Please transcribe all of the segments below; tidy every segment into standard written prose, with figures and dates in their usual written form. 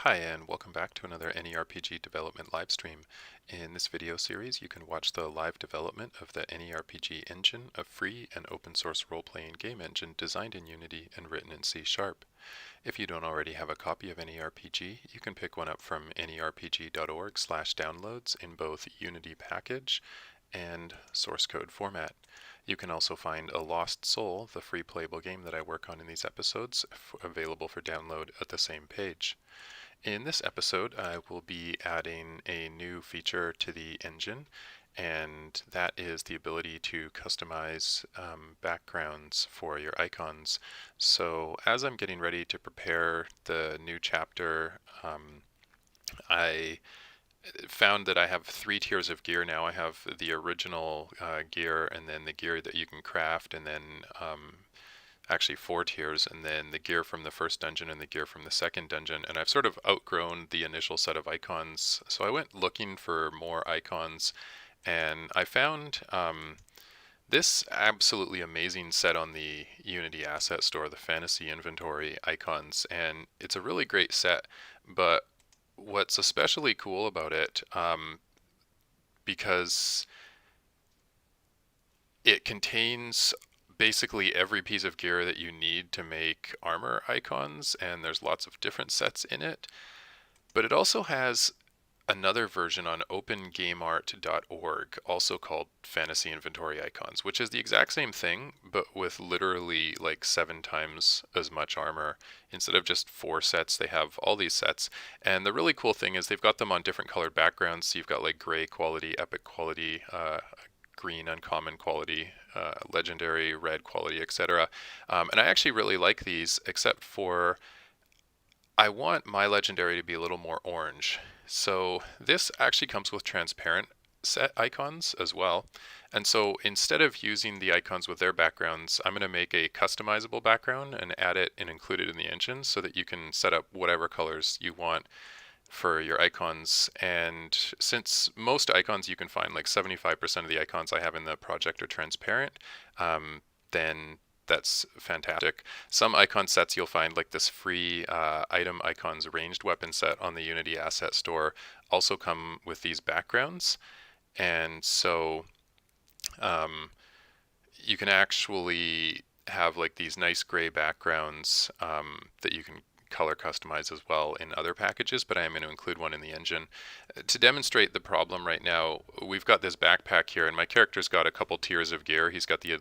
Hi, and welcome back to another AnyRPG Development Livestream. In this video series, you can watch the live development of the AnyRPG Engine, a free and open source role-playing game engine designed in Unity and written in C#. If you don't already have a copy of AnyRPG, you can pick one up from anyRPG.org/downloads in both Unity package and source code format. You can also find A Lost Soul, the free playable game that I work on in these episodes, available for download at the same page. In this episode, I will be adding a new feature to the engine, and that is the ability to customize backgrounds for your icons. So as I'm getting ready to prepare the new chapter, I found that I have 3 tiers of gear now. I have the original gear, and then the gear that you can craft, and then actually 4 tiers, and then the gear from the first dungeon and the gear from the second dungeon. And I've sort of outgrown the initial set of icons, so I went looking for more icons, and I found this absolutely amazing set on the Unity Asset Store, the Fantasy Inventory icons, and it's a really great set. But what's especially cool about it, because it contains basically every piece of gear that you need to make armor icons, and there's lots of different sets in it. But it also has another version on opengameart.org, also called Fantasy Inventory Icons, which is the exact same thing, but with literally like 7 times as much armor. Instead of just 4 sets, they have all these sets. And the really cool thing is they've got them on different colored backgrounds. So you've got like gray quality, epic quality, green uncommon quality, legendary red quality, etc. And I actually really like these, except for I want my legendary to be a little more orange. So this actually comes with transparent set icons as well. And so instead of using the icons with their backgrounds, I'm going to make a customizable background and add it and include it in the engine so that you can set up whatever colors you want for your icons. And since most icons you can find, like 75% of the icons I have in the project are transparent, then that's fantastic. Some icon sets you'll find, like this free item icons ranged weapon set on the Unity Asset Store, also come with these backgrounds. And so you can actually have like these nice gray backgrounds that you can color customize as well in other packages, but I am going to include one in the engine. To demonstrate the problem right now, we've got this backpack here, and my character's got a couple tiers of gear. He's got the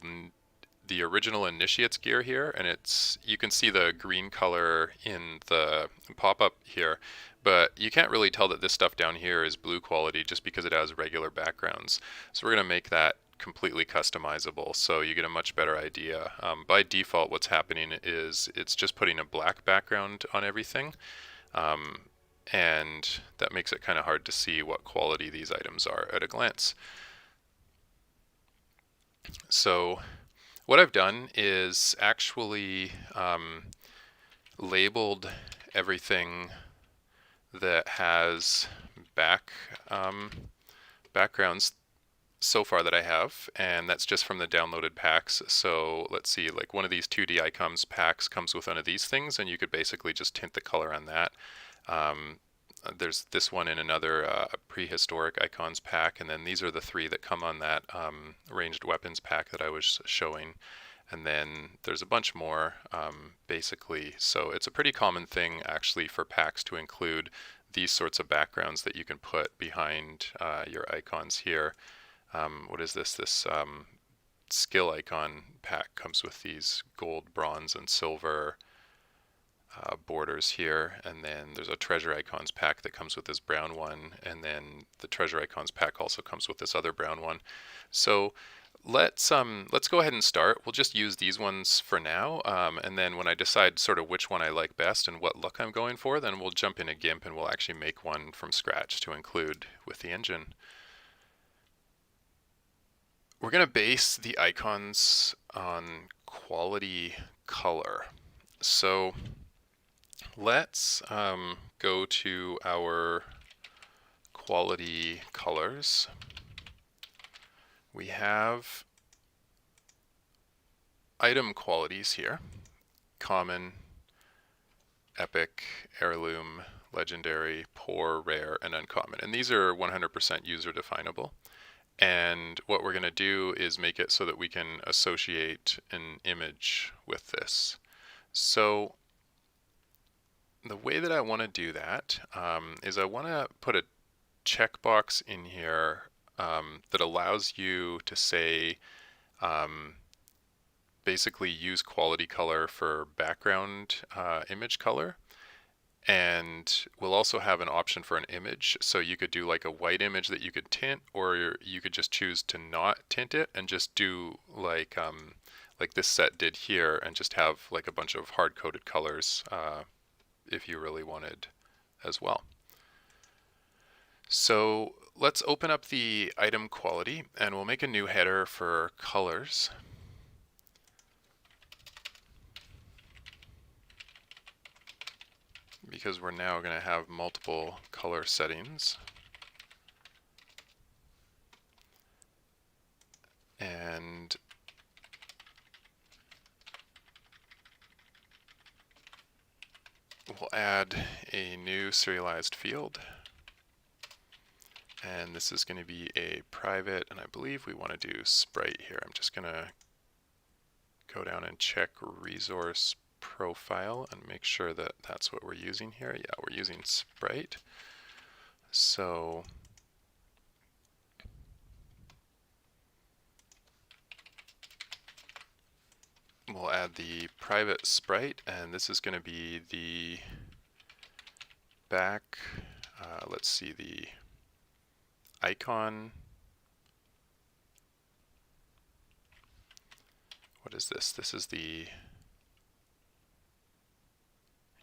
original Initiate's gear here, and you can see the green color in the pop-up here, but you can't really tell that this stuff down here is blue quality just because it has regular backgrounds. So we're going to make that completely customizable so you get a much better idea. By default, what's happening is it's just putting a black background on everything, and that makes it kind of hard to see what quality these items are at a glance. So what I've done is actually labeled everything that has backgrounds so far that I have, and that's just from the downloaded packs. So let's see, like one of these 2D icons packs comes with one of these things, and you could basically just tint the color on that. There's this one in another prehistoric icons pack, and then these are the 3 that come on that ranged weapons pack that I was showing. And then there's a bunch more, basically. So it's a pretty common thing actually for packs to include these sorts of backgrounds that you can put behind your icons here. What is this? This skill icon pack comes with these gold, bronze, and silver borders here, and then there's a treasure icons pack that comes with this brown one, and then the treasure icons pack also comes with this other brown one. So let's go ahead and start. We'll just use these ones for now, and then when I decide sort of which one I like best and what look I'm going for, then we'll jump into GIMP and we'll actually make one from scratch to include with the engine. We're going to base the icons on quality color. So let's go to our quality colors. We have item qualities here, common, epic, heirloom, legendary, poor, rare, and uncommon. And these are 100% user definable. And what we're going to do is make it so that we can associate an image with this. So the way that I want to do that is I want to put a checkbox in here that allows you to say, basically use quality color for background image color. And we'll also have an option for an image. So you could do like a white image that you could tint, or you could just choose to not tint it and just do like this set did here, and just have like a bunch of hard-coded colors if you really wanted as well. So let's open up the item quality, and we'll make a new header for colors. Because we're now going to have multiple color settings. And we'll add a new serialized field. And this is going to be a private, and I believe we want to do sprite here. I'm just going to go down and check resource profile and make sure that that's what we're using here. Yeah, we're using sprite. So we'll add the private sprite, and this is going to be the back, let's see, the icon. What is this? This is the,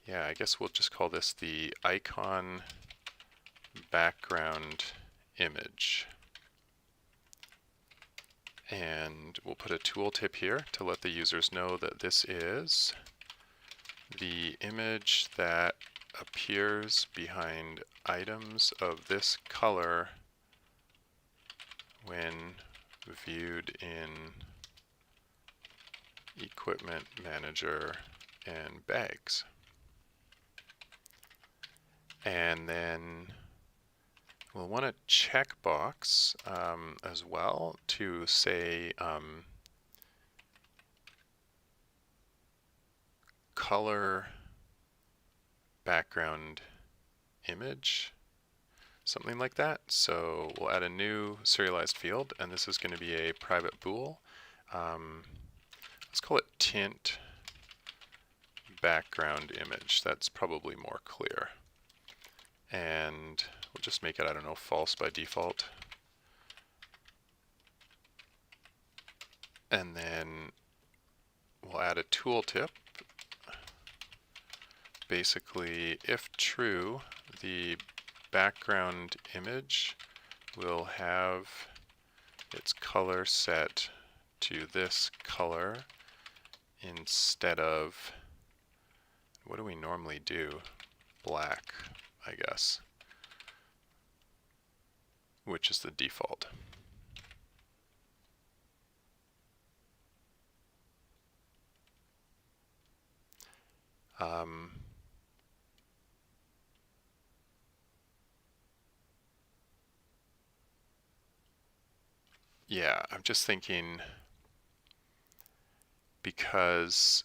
yeah, I guess we'll just call this the icon background image. And we'll put a tooltip here to let the users know that this is the image that appears behind items of this color when viewed in Equipment Manager and bags. And then we'll want a checkbox as well to say color background image, something like that. So we'll add a new serialized field, and this is going to be a private bool. Let's call it tint background image. That's probably more clear. And we'll just make it, I don't know, false by default. And then we'll add a tooltip. Basically, if true, the background image will have its color set to this color instead of, what do we normally do? Black, I guess, which is the default. Yeah, I'm just thinking, because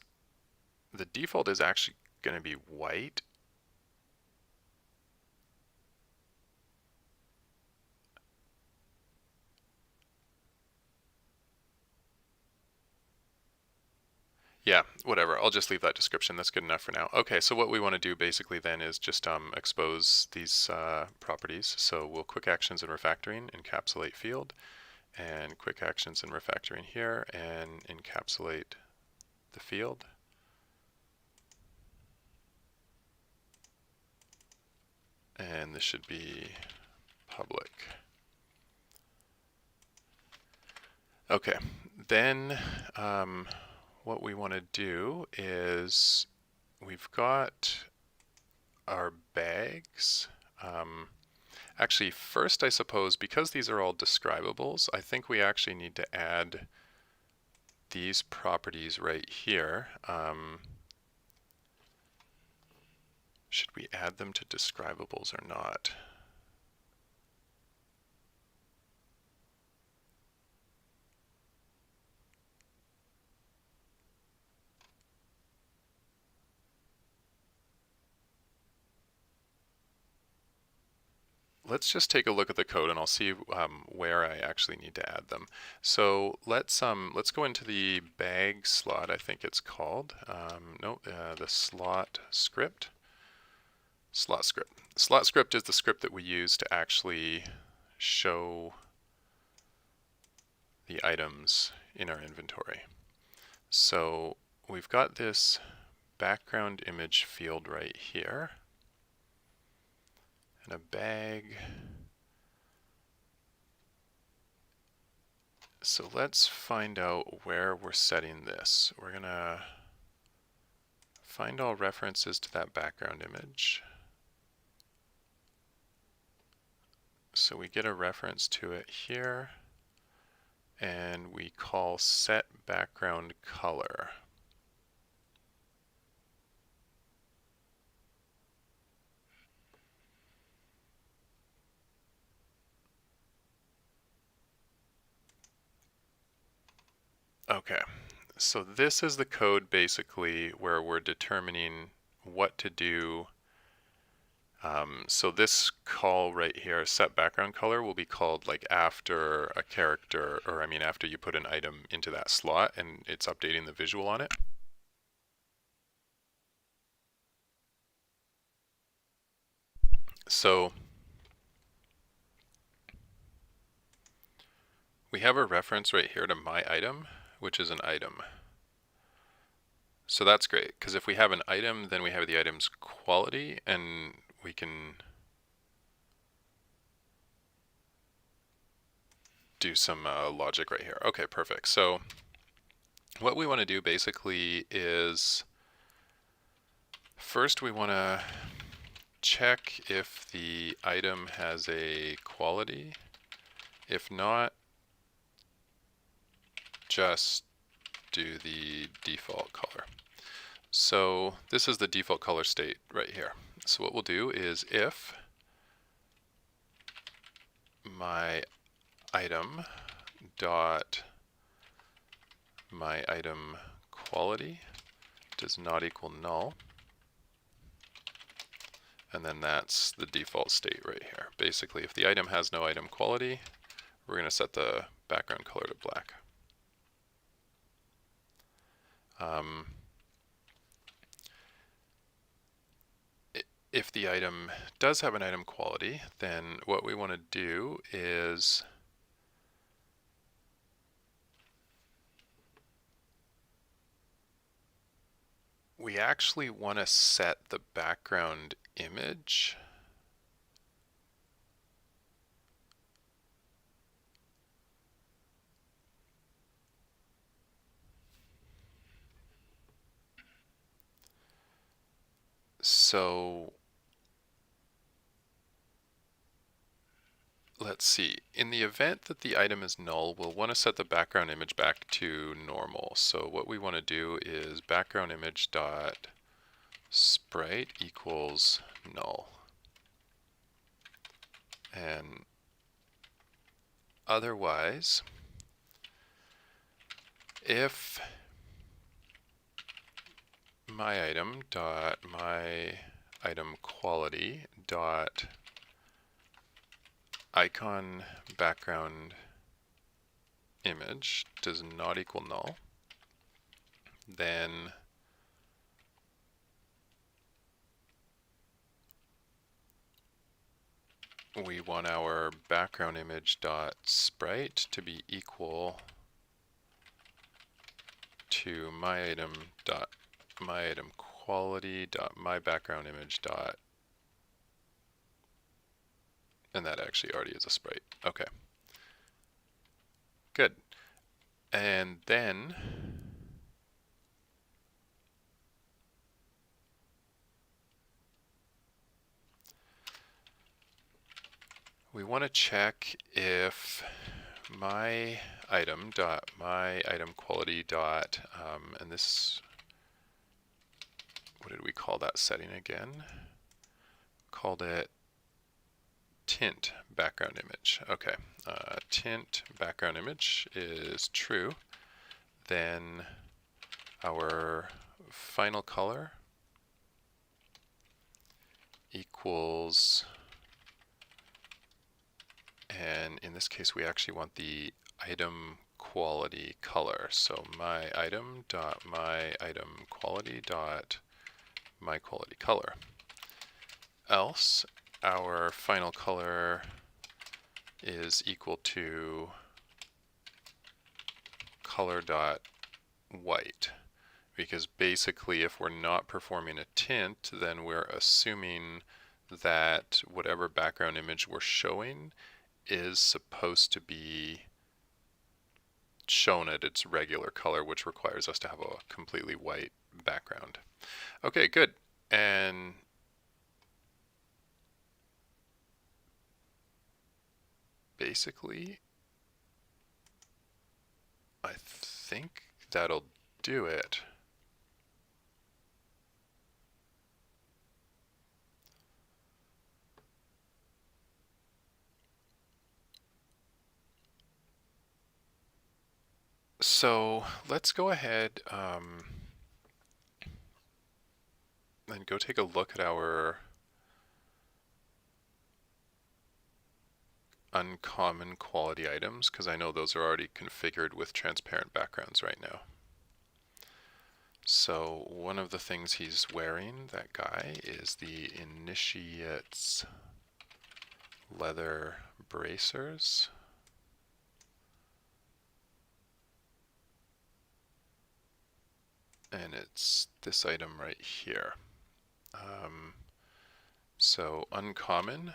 the default is actually going to be white. Yeah, whatever. I'll just leave that description. That's good enough for now. Okay, so what we want to do basically then is just expose these properties. So we'll quick actions and refactoring, encapsulate field, and quick actions and refactoring here, and encapsulate the field. And this should be public. Okay, then what we want to do is we've got our bags. Actually, first, I suppose, because these are all describables, I think we actually need to add these properties right here. we add them to describables or not? Let's just take a look at the code and I'll see where I actually need to add them. So let's go into the bag slot, I think it's called. The slot script. Slot script. Slot script is the script that we use to actually show the items in our inventory. So we've got this background image field right here. And a bag. So let's find out where we're setting this. We're gonna find all references to that background image. So we get a reference to it here, and we call set background color. Okay, so this is the code basically where we're determining what to do. So this call right here, set background color, will be called like after a character, or I mean after you put an item into that slot and it's updating the visual on it. So we have a reference right here to my item, which is an item. So that's great, because if we have an item, then we have the item's quality, and we can do some logic right here. Okay, perfect. So what we want to do basically is first we want to check if the item has a quality. If not, just do the default color. So this is the default color state right here. So what we'll do is if my item dot my item quality does not equal null, and then that's the default state right here. Basically, if the item has no item quality, we're going to set the background color to black. If the item does have an item quality, then what we want to do is we actually want to set the background image so let's see, in the event that the item is null, we'll want to set the background image back to normal. So what we want to do is background image dot sprite equals null. And otherwise, if my item dot my item quality dot icon background image does not equal null, then we want our background image dot sprite to be equal to my item dot my item quality dot my background image dot, and that actually already is a sprite. Okay, good. And then we want to check if my item dot my item quality dot and this, what did we call that setting again? called it tint background image. Okay, tint background image is true. Then our final color equals, and in this case we actually want the item quality color. So my item dot my item quality dot my quality color. Else our final color is equal to color dot white, because basically if we're not performing a tint, then we're assuming that whatever background image we're showing is supposed to be shown at its regular color, which requires us to have a completely white background. Okay, good. And basically, I think that'll do it. So let's go ahead and go take a look at our uncommon quality items, because I know those are already configured with transparent backgrounds right now. So one of the things he's wearing, that guy, is the Initiate's leather bracers. And it's this item right here. So uncommon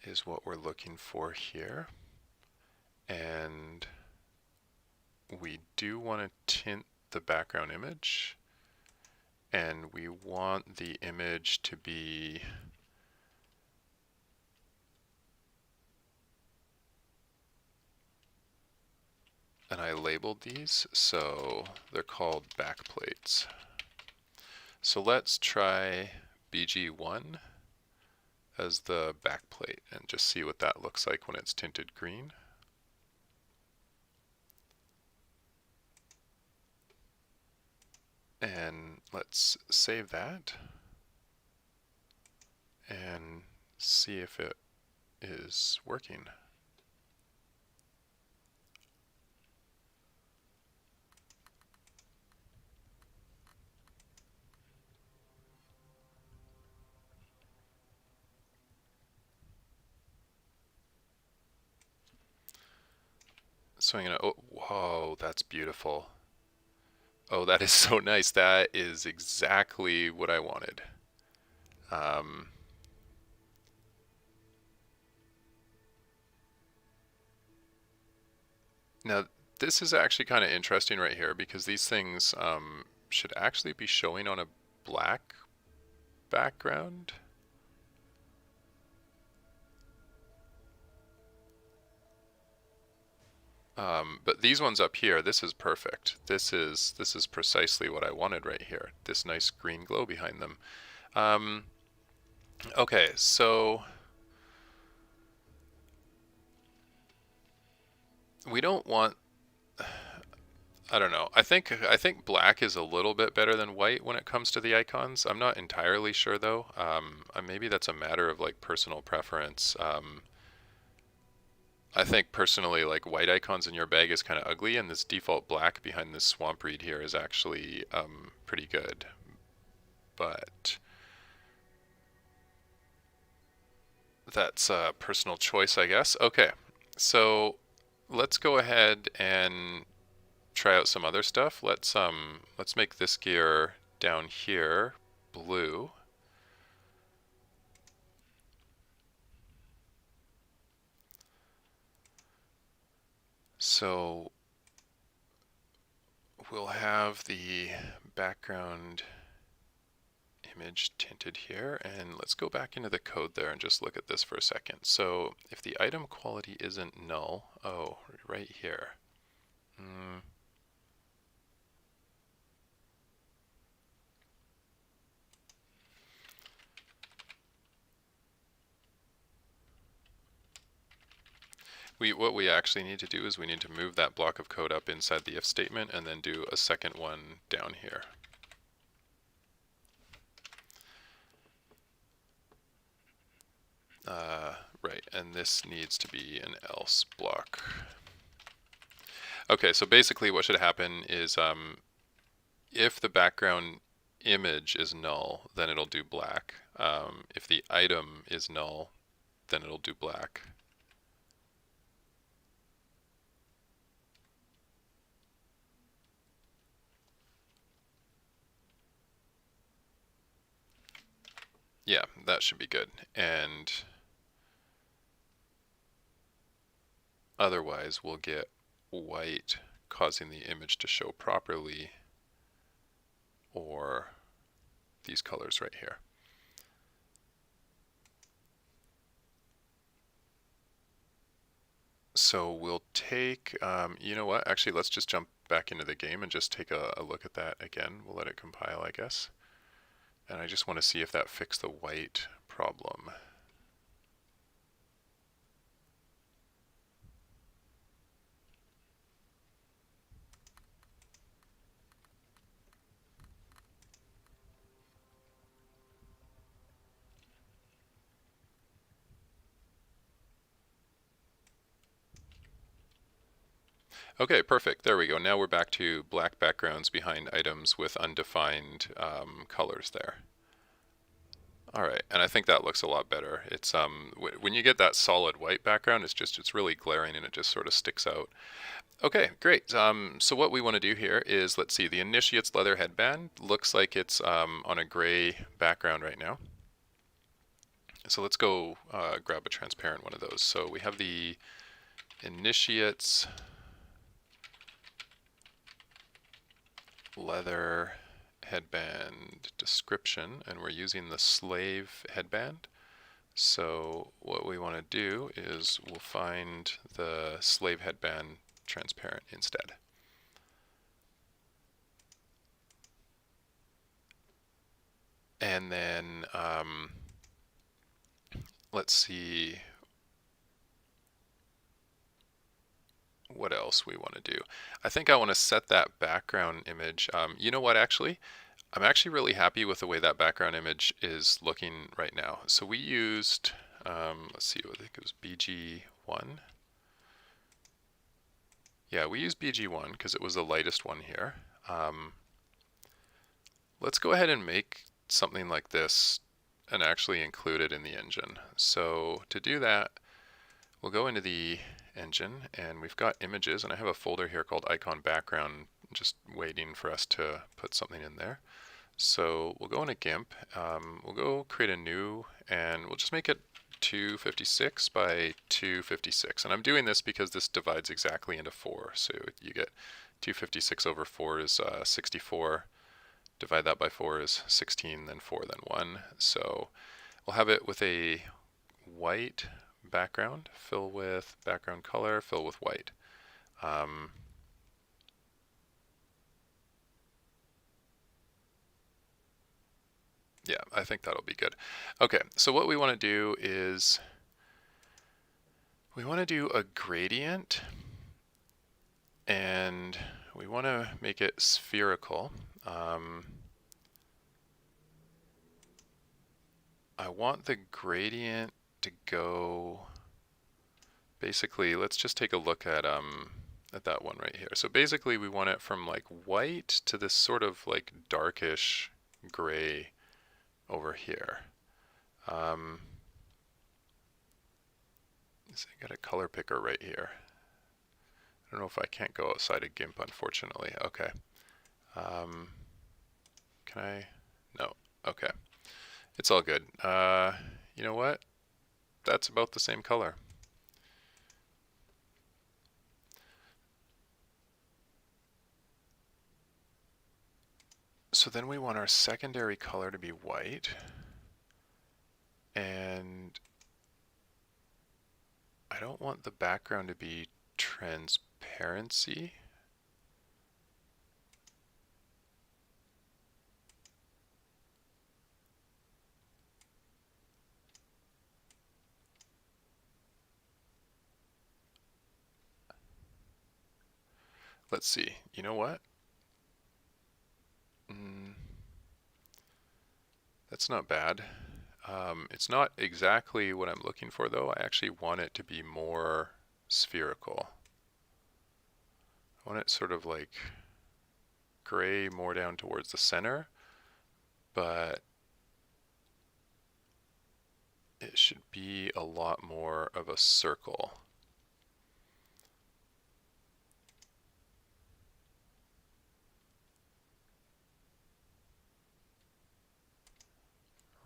is what we're looking for here. And we do want to tint the background image. And we want the image to be and I labeled these, so they're called backplates. So let's try BG1 as the backplate and just see what that looks like when it's tinted green. And let's save that and see if it is working. So I'm gonna, oh, whoa, that's beautiful. Oh, that is so nice. That is exactly what I wanted. Now, this is actually kind of interesting right here, because these things should actually be showing on a black background. But these ones up here, this is perfect. This is precisely what I wanted right here. This nice green glow behind them. Okay, so we don't want, I don't know. I think black is a little bit better than white when it comes to the icons. I'm not entirely sure though. Maybe that's a matter of like personal preference. I think personally, like, white icons in your bag is kind of ugly, and this default black behind this swamp reed here is actually pretty good. But that's a personal choice, I guess. Okay, so let's go ahead and try out some other stuff. Let's make this gear down here blue. So we'll have the background image tinted here, and let's go back into the code there and just look at this for a second. So if the item quality isn't null, oh, right here. What we actually need to do is we need to move that block of code up inside the if statement and then do a second one down here. Right, and this needs to be an else block. Okay, so basically what should happen is if the background image is null, then it'll do black. If the item is null, then it'll do black. Yeah, that should be good. And otherwise, we'll get white causing the image to show properly, or these colors right here. So we'll take, you know what, actually let's just jump back into the game and just take a look at that again. We'll let it compile, I guess. And I just want to see if that fixed the white problem. Okay, perfect. There we go. Now we're back to black backgrounds behind items with undefined colors there. All right, and I think that looks a lot better. It's when you get that solid white background, it's really glaring and it just sort of sticks out. Okay, great. So what we want to do here is, let's see, the initiate's leather headband looks like it's on a gray background right now. So let's go grab a transparent one of those. So we have the initiate's leather headband description, and we're using the slave headband. So what we want to do is we'll find the slave headband transparent instead. And then let's see what else we want to do. I think I want to set that background image. You know what, actually? I'm actually really happy with the way that background image is looking right now. So we used, let's see, I think it was BG1. Yeah, we used BG1 because it was the lightest one here. Let's go ahead and make something like this and actually include it in the engine. So to do that, we'll go into the engine and we've got images, and I have a folder here called icon background just waiting for us to put something in there. So we'll go into GIMP, we'll go create a new, and we'll just make it 256 by 256. And I'm doing this because this divides exactly into 4. So you get 256 over 4 is 64. Divide that by 4 is 16, then 4, then 1. So we'll have it with a white background, fill with background color, fill with white. Yeah, I think that'll be good. Okay, so what we want to do is we want to do a gradient, and we want to make it spherical. I want the gradient to go, basically, let's just take a look at that one right here. So basically we want it from like white to this sort of like darkish gray over here. I got a color picker right here. I don't know if I can't go outside of GIMP, unfortunately. Okay. Can I? No. Okay. It's all good. You know what? That's about the same color. So then we want our secondary color to be white. And I don't want the background to be transparency. let's see. You know what? That's not bad. It's not exactly what I'm looking for though. I actually want it to be more spherical. I want it sort of like gray more down towards the center, but it should be a lot more of a circle.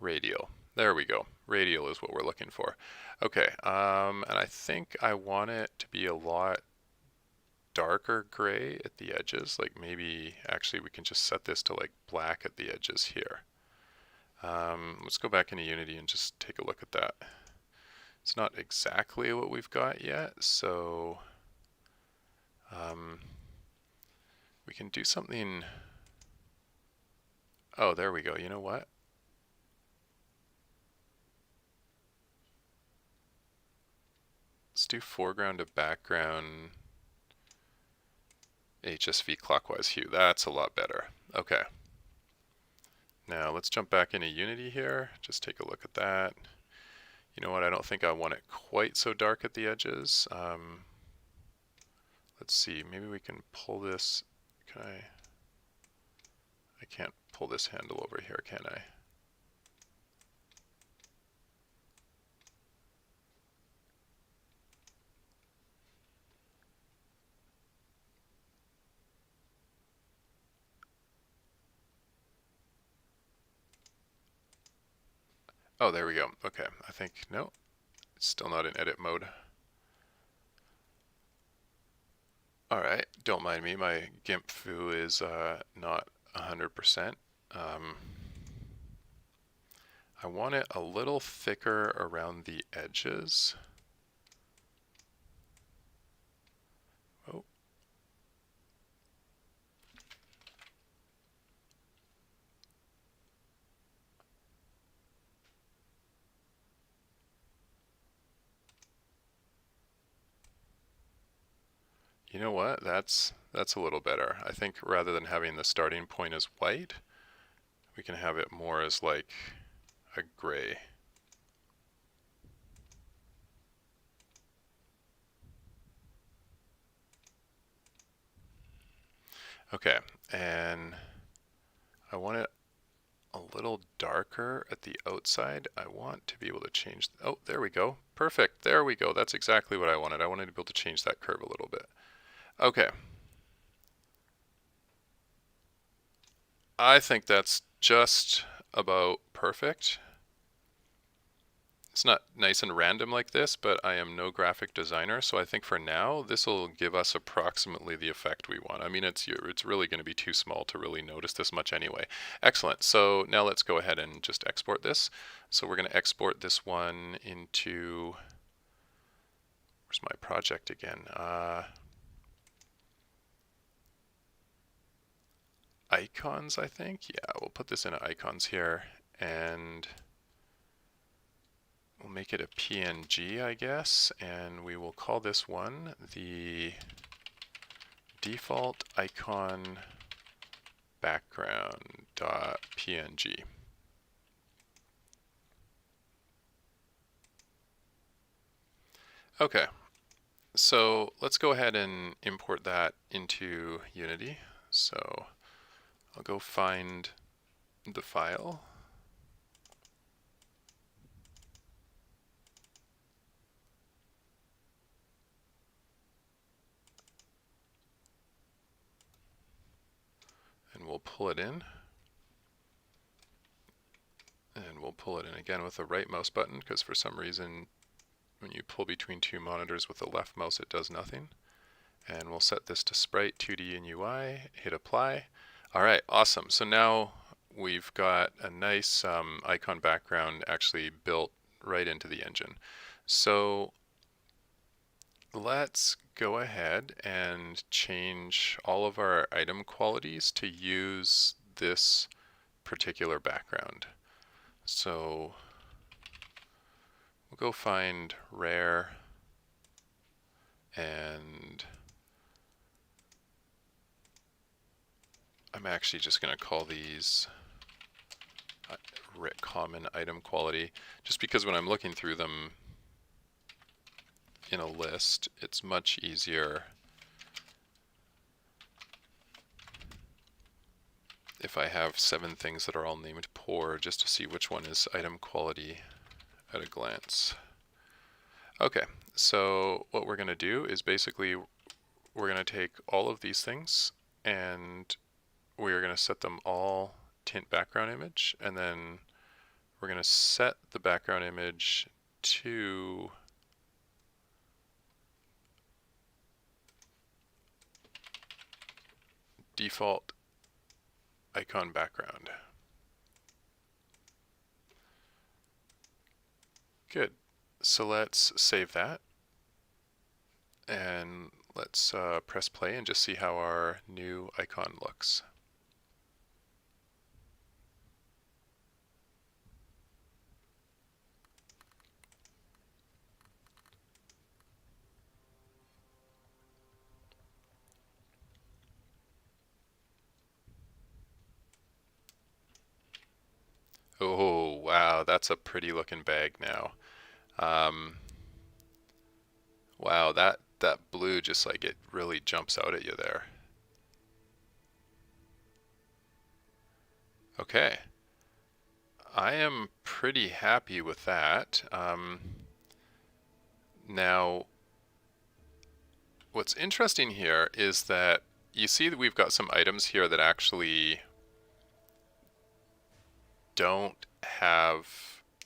Radial. There we go. Radial is what we're looking for. Okay, and I think I want it to be a lot darker gray at the edges. Like maybe actually we can just set this to like black at the edges here. Let's go back into Unity and just take a look at that. It's not exactly what we've got yet, so we can do something. Oh, there we go. You know what? Let's do foreground to background HSV clockwise hue. That's a lot better. Okay. Now let's jump back into Unity here. Just take a look at that. You know what? I don't think I want it quite so dark at the edges. Let's see. Maybe we can pull this. Can I? I can't pull this handle over here, can I? Oh, there we go. Okay, I think, no, it's still not in edit mode. All right, don't mind me. My GIMP foo is not 100%. I want it a little thicker around the edges. Oh. You know what? That's a little better. I think rather than having the starting point as white, we can have it more as like a gray. Okay, and I want it a little darker at the outside. I want to be able to change. Oh, there we go. Perfect. There we go. That's exactly what I wanted. I wanted to be able to change that curve a little bit. Okay. I think that's just about perfect. It's not nice and random like this, but I am no graphic designer, so I think for now this will give us approximately the effect we want. I mean, it's really going to be too small to really notice this much anyway. Excellent. So now let's go ahead and just export this. So we're going to export this one into, where's my project again? Icons, I think. Yeah, we'll put this into icons here, and we'll make it a PNG, I guess, and we will call this one the default icon background.png. Okay, so let's go ahead and import that into Unity. So I'll go find the file. And we'll pull it in. And we'll pull it in again with the right mouse button, because for some reason when you pull between two monitors with the left mouse it does nothing. And we'll set this to Sprite 2D and UI, hit apply. All right, awesome. So now we've got a nice icon background actually built right into the engine. So let's go ahead and change all of our item qualities to use this particular background. So we'll go find rare and I'm actually just going to call these common item quality, just because when I'm looking through them in a list, it's much easier if I have 7 things that are all named poor, just to see which one is item quality at a glance. Okay, so what we're going to do is basically we're going to take all of these things and we are going to set them all tint background image, and then we're going to set the background image to default icon background. Good. So let's save that and let's press play and just see how our new icon looks. Oh, wow, that's a pretty looking bag now. Wow, that blue just like it really jumps out at you there. Okay. I am pretty happy with that. Now, what's interesting here is that you see that we've got some items here that actually don't have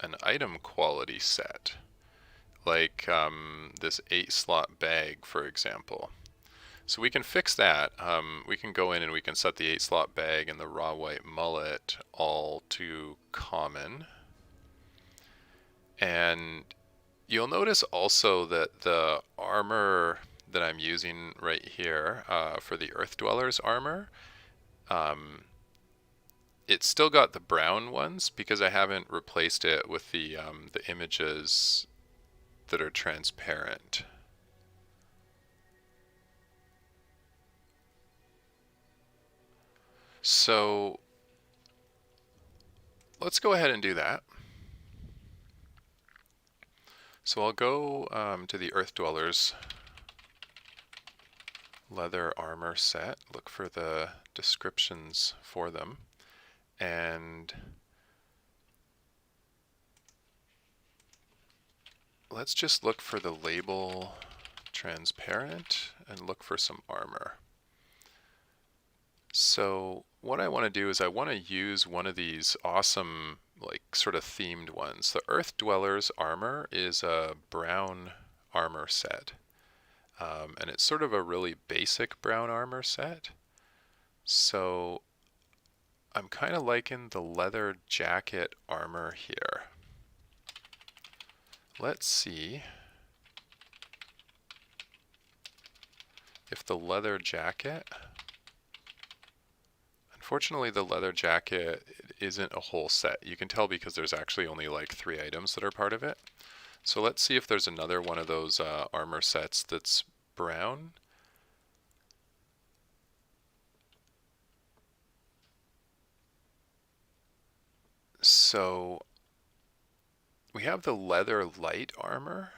an item quality set, like this 8-slot bag, for example. So we can fix that. We can go in and we can set the 8-slot bag and the raw white mullet all to common. And you'll notice also that the armor that I'm using right here for the Earth Dwellers armor, it's still got the brown ones because I haven't replaced it with the images that are transparent. So let's go ahead and do that. So I'll go to the Earth Dwellers leather armor set, look for the descriptions for them, and let's just look for the label transparent and look for some armor. So what I want to do is I want to use one of these awesome like sort of themed ones. The Earth Dwellers armor is a brown armor set. And it's sort of a really basic brown armor set. So I'm kind of liking the leather jacket armor here. Let's see if the leather jacket, unfortunately the leather jacket isn't a whole set. You can tell because there's actually only like 3 items that are part of it. So let's see if there's another one of those armor sets that's brown. So we have the leather light armor.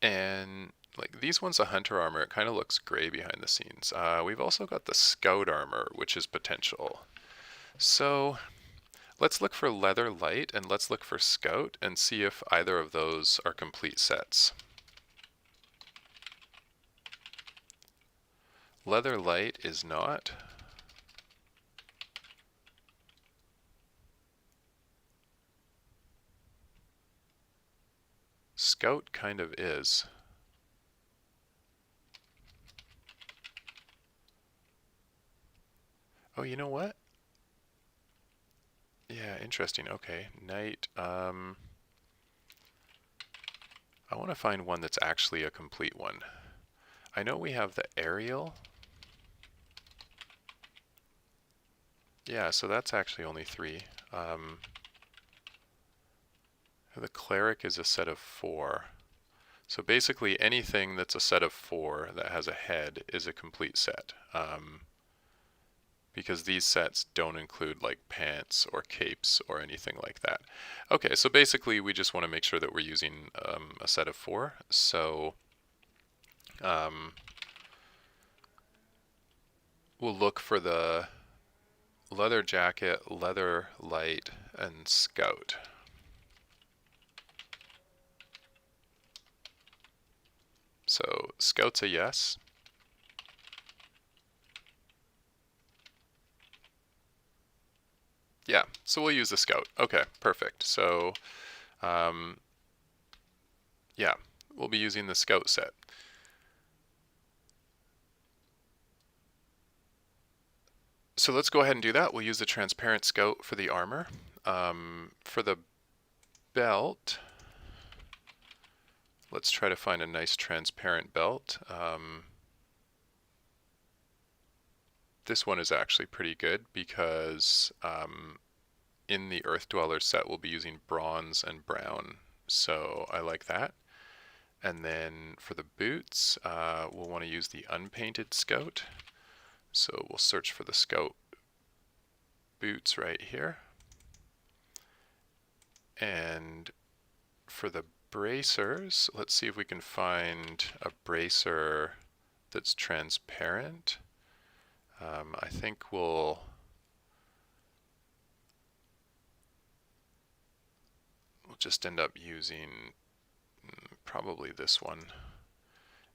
And like these ones, a hunter armor, it kind of looks gray behind the scenes. We've also got the scout armor, which is potential. So let's look for leather light and let's look for scout and see if either of those are complete sets. Leather light is not. Scout kind of is. Oh, you know what? Yeah, interesting. Okay, knight. I want to find one that's actually a complete one. I know we have the aerial. Yeah, so that's actually only 3. The cleric is a set of 4. So basically anything that's a set of 4 that has a head is a complete set. Because these sets don't include like pants or capes or anything like that. Okay, so basically we just want to make sure that we're using a set of 4. So we'll look for the leather jacket, leather light, and scout. So scout's a yes. Yeah, so we'll use the scout. Okay, perfect. So yeah, we'll be using the scout set. So let's go ahead and do that. We'll use the transparent scout for the armor. For the belt, let's try to find a nice transparent belt. This one is actually pretty good because in the Earth Dweller set we'll be using bronze and brown, so I like that. And then for the boots, we'll want to use the unpainted scout. So we'll search for the scout boots right here. And for the bracers, let's see if we can find a bracer that's transparent. I think we'll just end up using probably this one.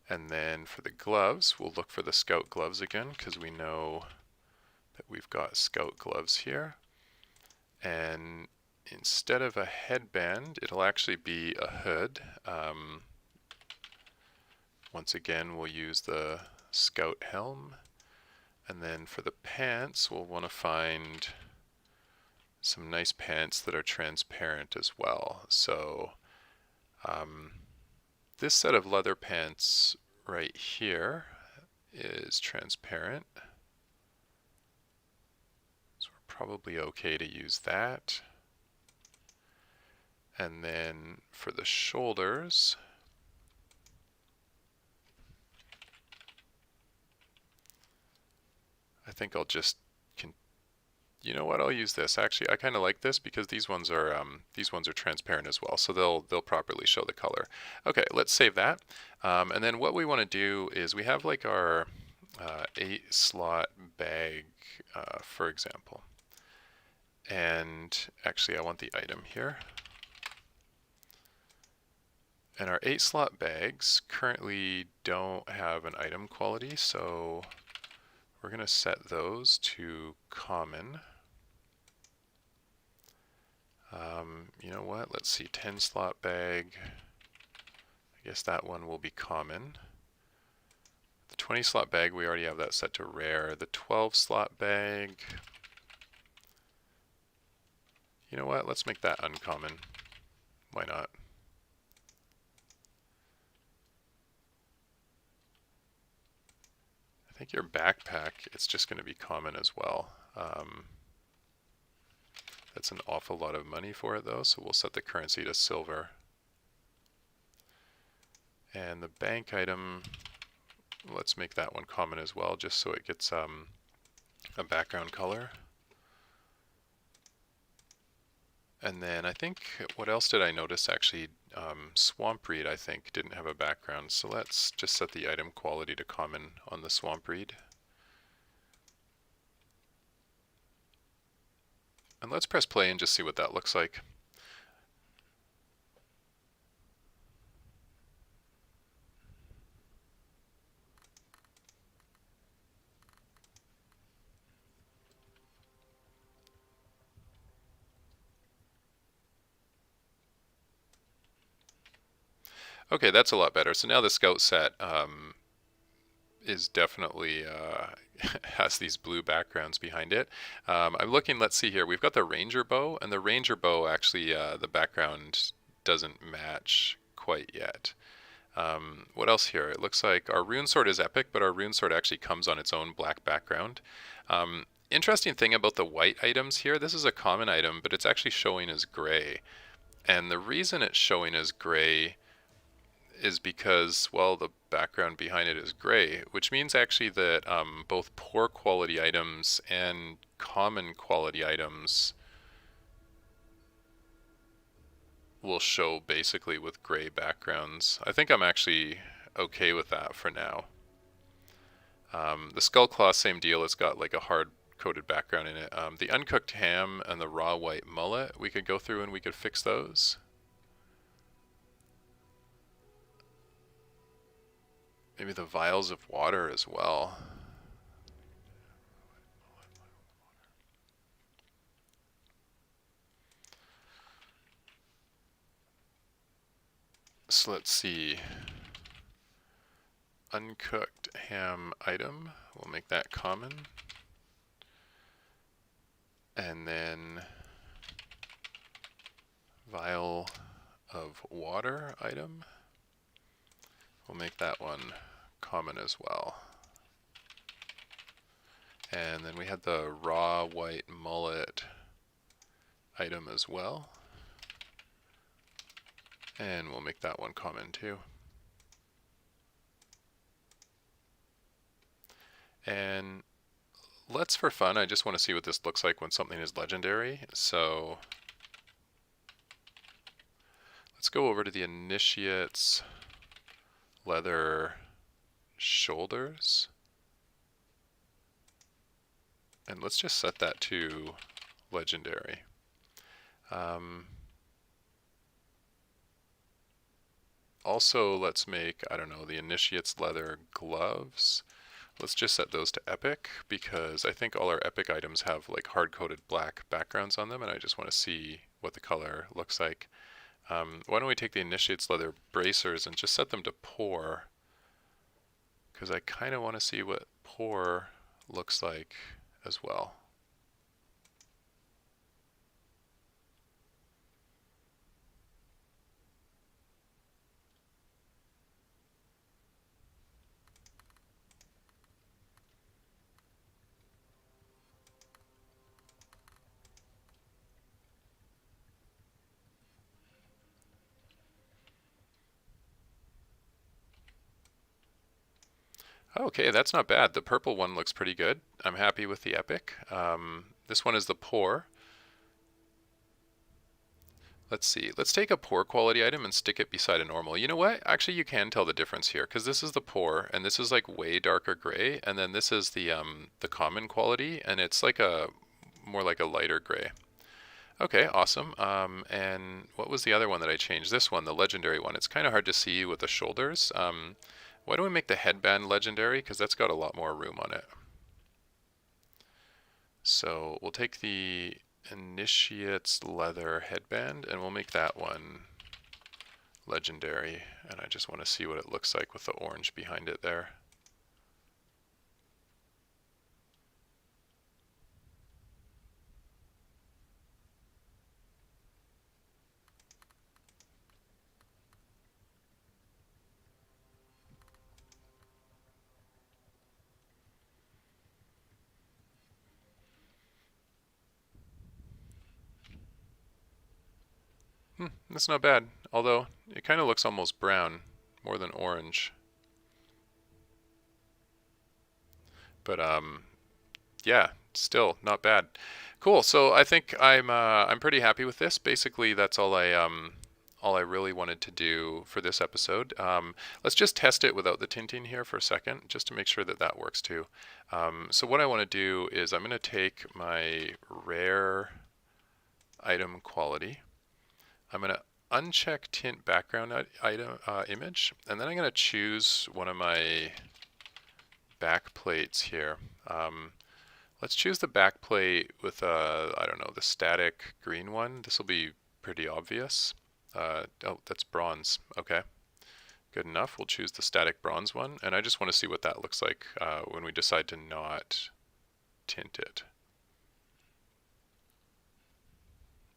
And then for the gloves, we'll look for the scout gloves again because we know that we've got scout gloves here. And instead of a headband, it'll actually be a hood. Once again, we'll use the scout helm. And then for the pants, we'll want to find some nice pants that are transparent as well. So this set of leather pants right here is transparent. So we're probably okay to use that. And then for the shoulders, I think I'll just, you know what, I'll use this. Actually, I kind of like this because these ones are transparent as well, so they'll properly show the color. Okay, let's save that. And then what we want to do is we have like our 8-slot bag, for example. And actually, I want the item here. And our 8-slot bags currently don't have an item quality, so we're going to set those to common. You know what? Let's see, 10-slot bag. I guess that one will be common. The 20-slot bag, we already have that set to rare. The 12-slot bag, you know what? Let's make that uncommon. Why not? I think your backpack, it's just going to be common as well. That's an awful lot of money for it though, so we'll set the currency to silver. And the bank item, let's make that one common as well, just so it gets a background color. And then I think, what else did I notice actually? Swamp Reed, I think, didn't have a background, so let's just set the item quality to common on the Swamp Reed. And let's press play and just see what that looks like. Okay, that's a lot better. So now the scout set is definitely has these blue backgrounds behind it. I'm looking, let's see here, we've got the ranger bow, and the ranger bow actually, the background doesn't match quite yet. What else here? It looks like our rune sword is epic, but our rune sword actually comes on its own black background. Interesting thing about the white items here, this is a common item, but it's actually showing as gray. And the reason it's showing as gray is because, well, the background behind it is gray, which means actually that both poor quality items and common quality items will show basically with gray backgrounds. I think I'm actually okay with that for now. The skull claw, same deal. It's got like a hard coated background in it. The uncooked ham and the raw white mullet, we could go through and we could fix those. Maybe the vials of water as well. So let's see. Uncooked ham item, we'll make that common. And then vial of water item, we'll make that one common as well. And then we had the raw white mullet item as well. And we'll make that one common too. And let's, for fun, I just want to see what this looks like when something is legendary. So let's go over to the initiates leather shoulders. And let's just set that to legendary. Also, let's make, I don't know, the initiates leather gloves. Let's just set those to epic because I think all our epic items have like hard-coded black backgrounds on them and I just want to see what the color looks like. Why don't we take the initiates leather bracers and just set them to poor, because I kind of want to see what poor looks like as well. Okay, that's not bad. The purple one looks pretty good. I'm happy with the epic. This one is the poor. Let's see. Let's take a poor quality item and stick it beside a normal. You know what? Actually, you can tell the difference here because this is the poor and this is like way darker gray, and then this is the common quality and it's like a more like a lighter gray. Okay, awesome. And what was the other one that I changed? This one, the legendary one. It's kind of hard to see with the shoulders. Why don't we make the headband legendary? Because that's got a lot more room on it. So we'll take the initiates leather headband and we'll make that one legendary. And I just want to see what it looks like with the orange behind it there. That's not bad, although it kind of looks almost brown, more than orange. But yeah, still not bad. Cool. So I think I'm pretty happy with this. Basically, that's all I really wanted to do for this episode. Let's just test it without the tinting here for a second, just to make sure that that works too. So what I want to do is I'm going to take my rare item quality. I'm going to uncheck tint background item image, and then I'm going to choose one of my back plates here. Let's choose the back plate with I don't know, the static green one. This will be pretty obvious. Oh, that's bronze. Okay, good enough. We'll choose the static bronze one, and I just want to see what that looks like when we decide to not tint it.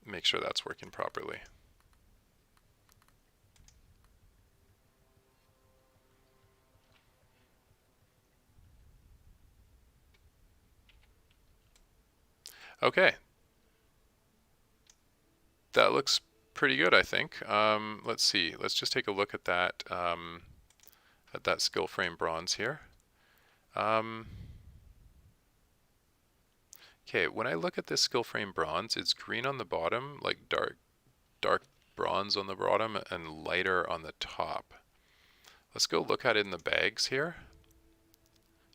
Make sure that's working properly. Okay. That looks pretty good, I think. Let's see. Let's just take a look at that skill frame bronze here. Okay, when I look at this skill frame bronze, it's green on the bottom, like dark bronze on the bottom, and lighter on the top. Let's go look at it in the bags here.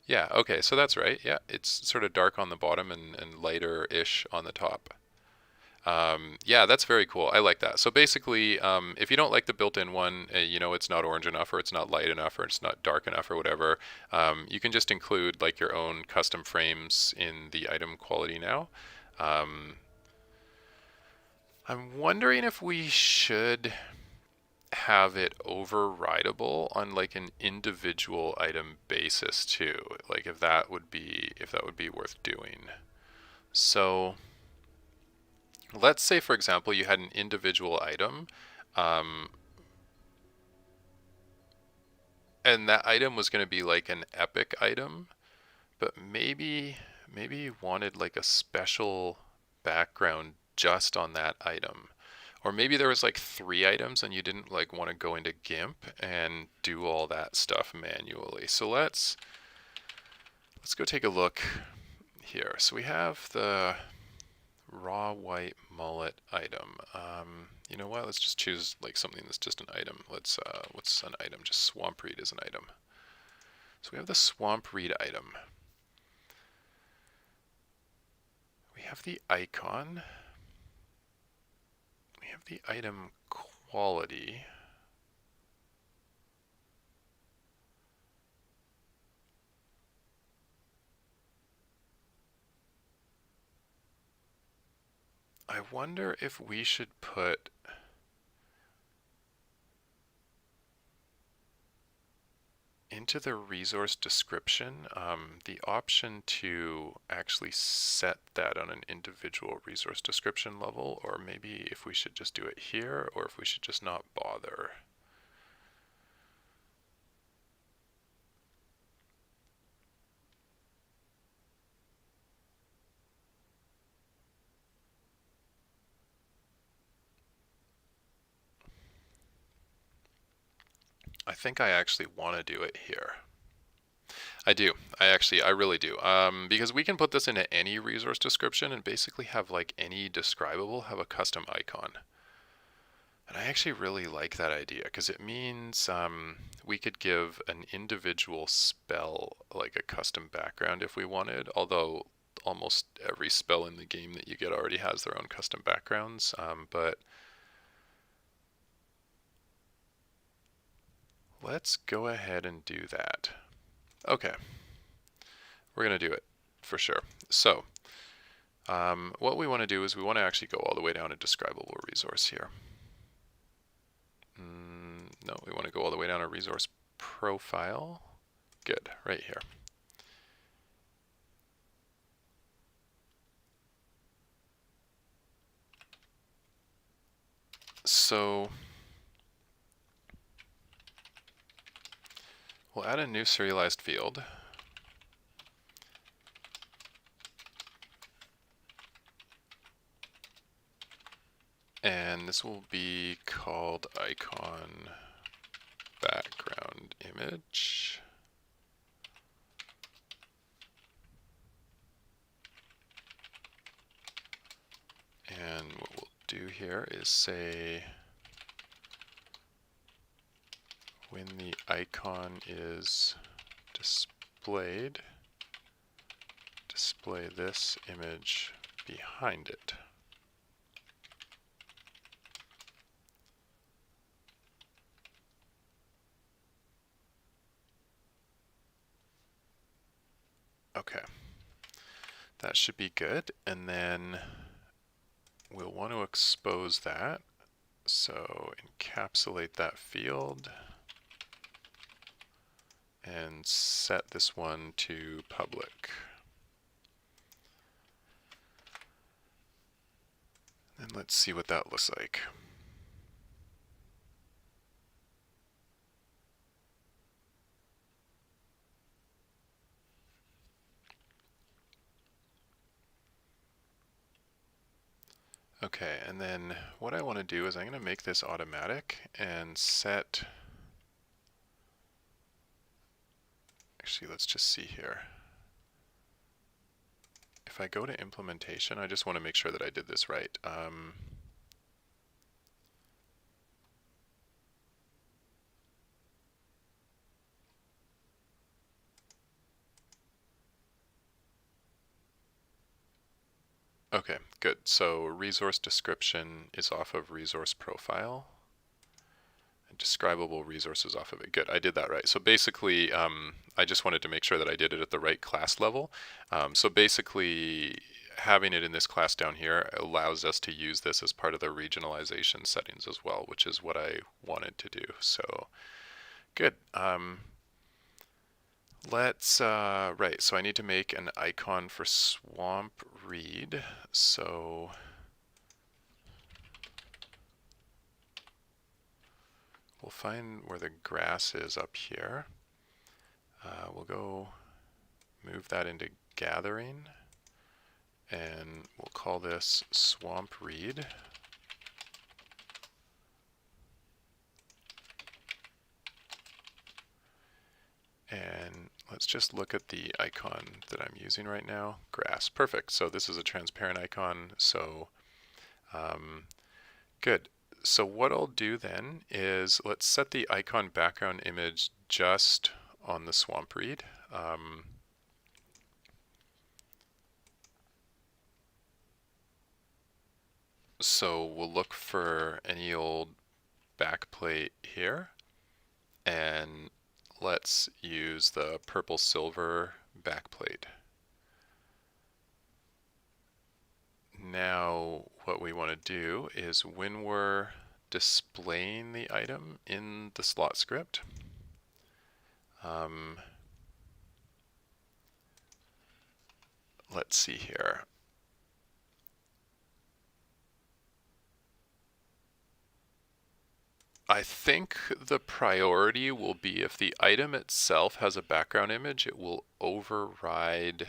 Yeah, okay, so that's right. Yeah, it's sort of dark on the bottom and lighter-ish on the top. Yeah, that's very cool. I like that. So basically, if you don't like the built-in one, you know, it's not orange enough or it's not light enough or it's not dark enough or whatever, you can just include like your own custom frames in the item quality now. I'm wondering if we should have it overrideable on like an individual item basis too. Like if that would be worth doing. So let's say, for example, you had an individual item, and that item was going to be like an epic item, but maybe you wanted like a special background just on that item. Or maybe there was like 3 items and you didn't like want to go into GIMP and do all that stuff manually. So let's go take a look here. So we have the raw white mullet item. You know what? Let's just choose like something that's just an item. Let's what's an item? Just swamp reed is an item. So we have the swamp reed item. We have the icon. We have the item quality. I wonder if we should put into the resource description the option to actually set that on an individual resource description level, or maybe if we should just do it here, or if we should just not bother. I think I actually want to do it here. I do. I really do. Because we can put this into any resource description and basically have like any describable have a custom icon. And I actually really like that idea because it means we could give an individual spell like a custom background if we wanted, although almost every spell in the game that you get already has their own custom backgrounds. But let's go ahead and do that. Okay, we're going to do it for sure. So what we want to do is we want to actually go all the way down to describable resource here. No, we want to go all the way down to resource profile. Good, right here. So we'll add a new serialized field. And this will be called icon background image. And what we'll do here is say when the icon is displayed, display this image behind it. Okay, that should be good. And then we'll want to expose that. So encapsulate that field and set this one to public. And let's see what that looks like. Okay, and then what I want to do is I'm going to make this automatic and set, actually let's just see here. If I go to implementation, I just want to make sure that I did this right. Okay, good. So resource description is off of resource profile. And describable resources off of it. Good, I did that right. So basically, I just wanted to make sure that I did it at the right class level. So basically, having it in this class down here allows us to use this as part of the regionalization settings as well, which is what I wanted to do. So good. Right, so I need to make an icon for Swamp Reed. So we'll find where the grass is up here. We'll go move that into gathering, and we'll call this Swamp Reed. And let's just look at the icon that I'm using right now. Grass. Perfect. So this is a transparent icon. So good. So what I'll do then is let's set the icon background image just on the Swamp Reed. So we'll look for any old backplate here, and let's use the purple silver backplate. Now what we want to do is when we're displaying the item in the slot script, let's see here. I think the priority will be if the item itself has a background image, it will override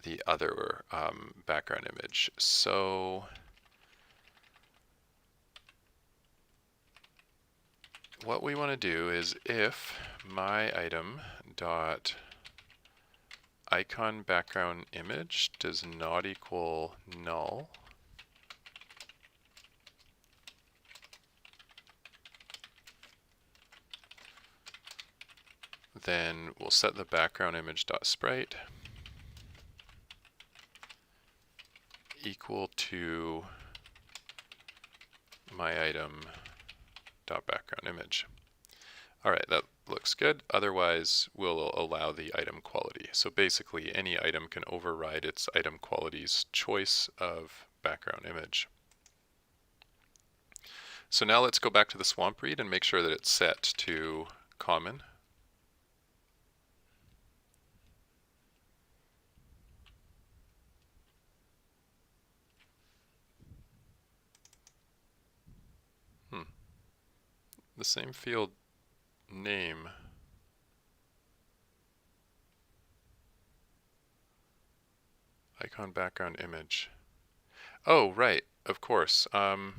the other background image. So what we want to do is if my item dot icon background image does not equal null, then we'll set the background image dot sprite equal to my item dot background image. All right, that looks good. Otherwise, we'll allow the item quality. So basically, any item can override its item quality's choice of background image. So now let's go back to the Swamp Reed and make sure that it's set to common. The same field name. Icon background image. Oh, right, of course. And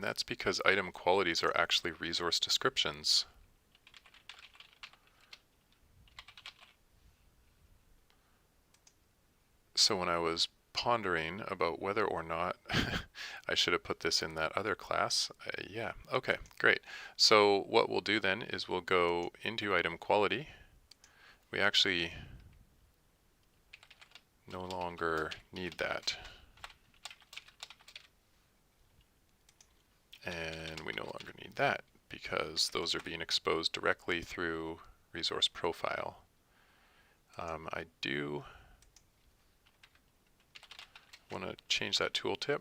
that's because item qualities are actually resource descriptions. So when I was pondering about whether or not I should have put this in that other class, yeah, okay, great. So what we'll do then is we'll go into item quality. We actually no longer need that. And we no longer need that because those are being exposed directly through resource profile. I do want to change that tooltip.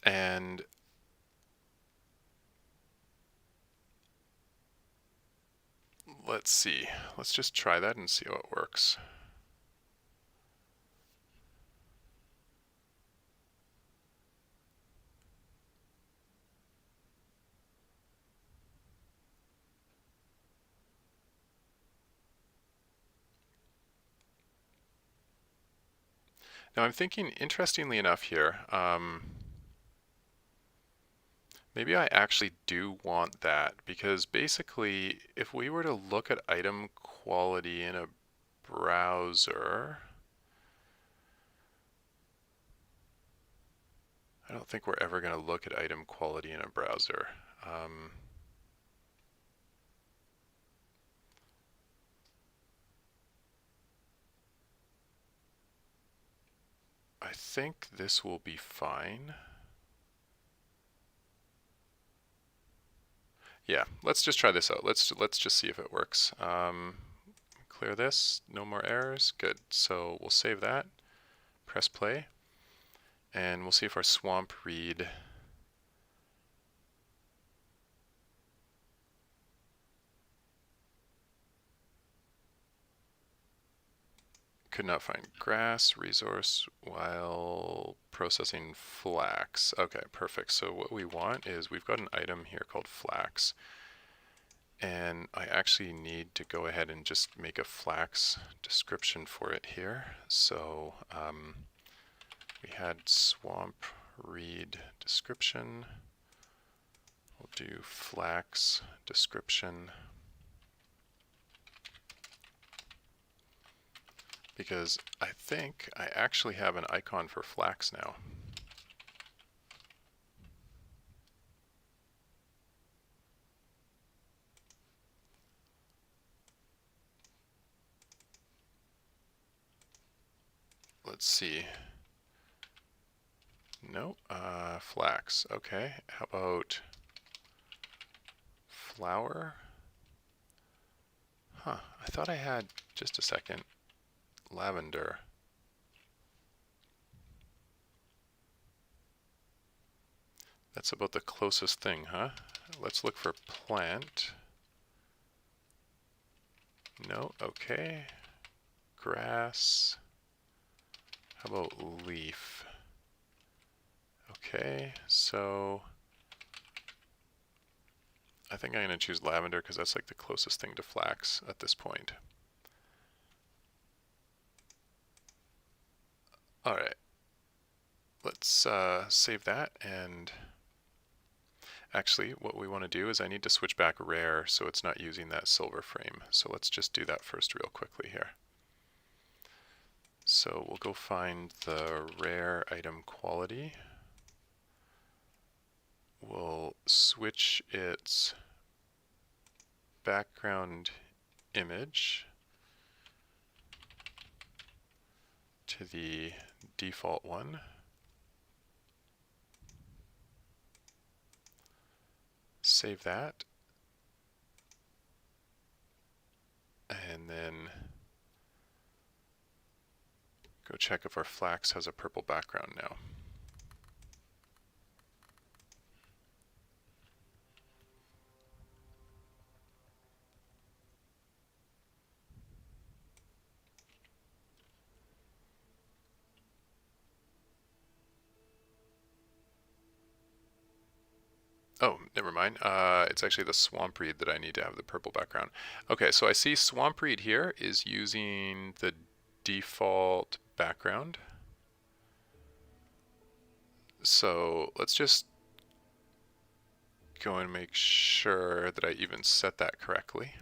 And let's see. Let's just try that and see how it works. Now I'm thinking, interestingly enough here, maybe I actually do want that, because basically if we were to look at item quality in a browser, I don't think we're ever going to look at item quality in a browser. I think this will be fine. Yeah, let's just try this out. Let's just see if it works. Clear this, no more errors, good. So we'll save that, press play, and we'll see if our swamp read could not find grass resource while processing flax. Okay, perfect. So what we want is we've got an item here called flax, and I actually need to go ahead and just make a flax description for it here. So we had swamp read description. We'll do flax description, because I think I actually have an icon for flax now. Let's see. No, flax. Okay, how about flower? Huh, I thought I had, just a second, lavender. That's about the closest thing, huh? Let's look for plant. No, okay. Grass. How about leaf? Okay, so I think I'm going to choose lavender because that's like the closest thing to flax at this point. All right, let's save that, and actually what we want to do is I need to switch back rare so it's not using that silver frame. So let's just do that first real quickly here. So we'll go find the rare item quality. We'll switch its background image to the default one. Save that. And then go check if our flax has a purple background now. Oh, never mind. It's actually the swamp read that I need to have the purple background. Okay, so I see swamp read here is using the default background. So let's just go and make sure that I even set that correctly.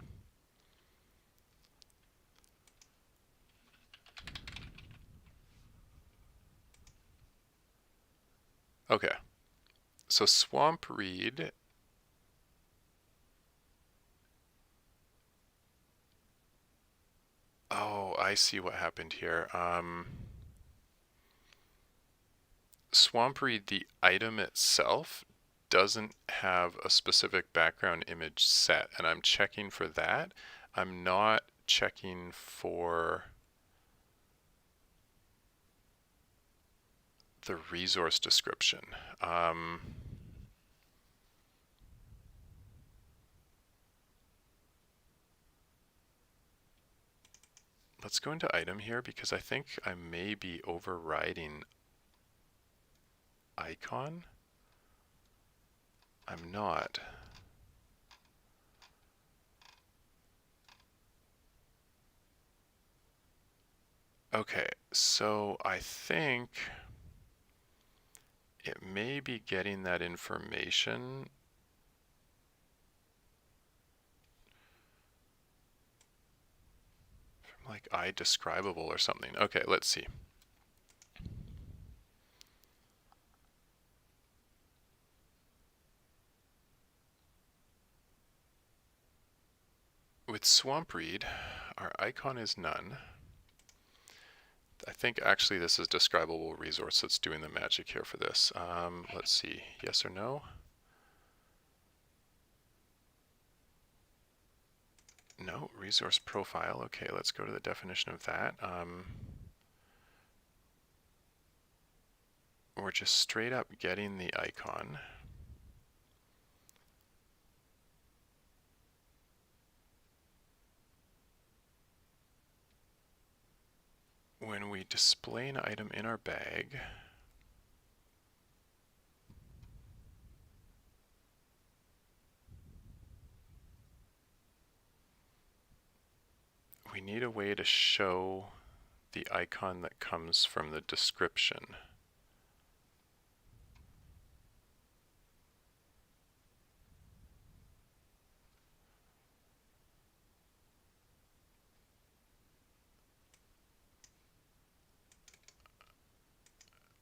Okay, so swamp read oh, I see what happened here. Swamp read, the item itself doesn't have a specific background image set, and I'm checking for that. I'm not checking for the resource description. let's go into item here because I think I may be overriding icon. I'm not. Okay, so I think it may be getting that information from like iDescribable or something. Okay, let's see. With Swamp Read, our icon is none. I think actually this is describable resource that's doing the magic here for this. Let's see, yes or no? No, resource profile. Okay, let's go to the definition of that. We're just straight up getting the icon. When we display an item in our bag, we need a way to show the icon that comes from the description.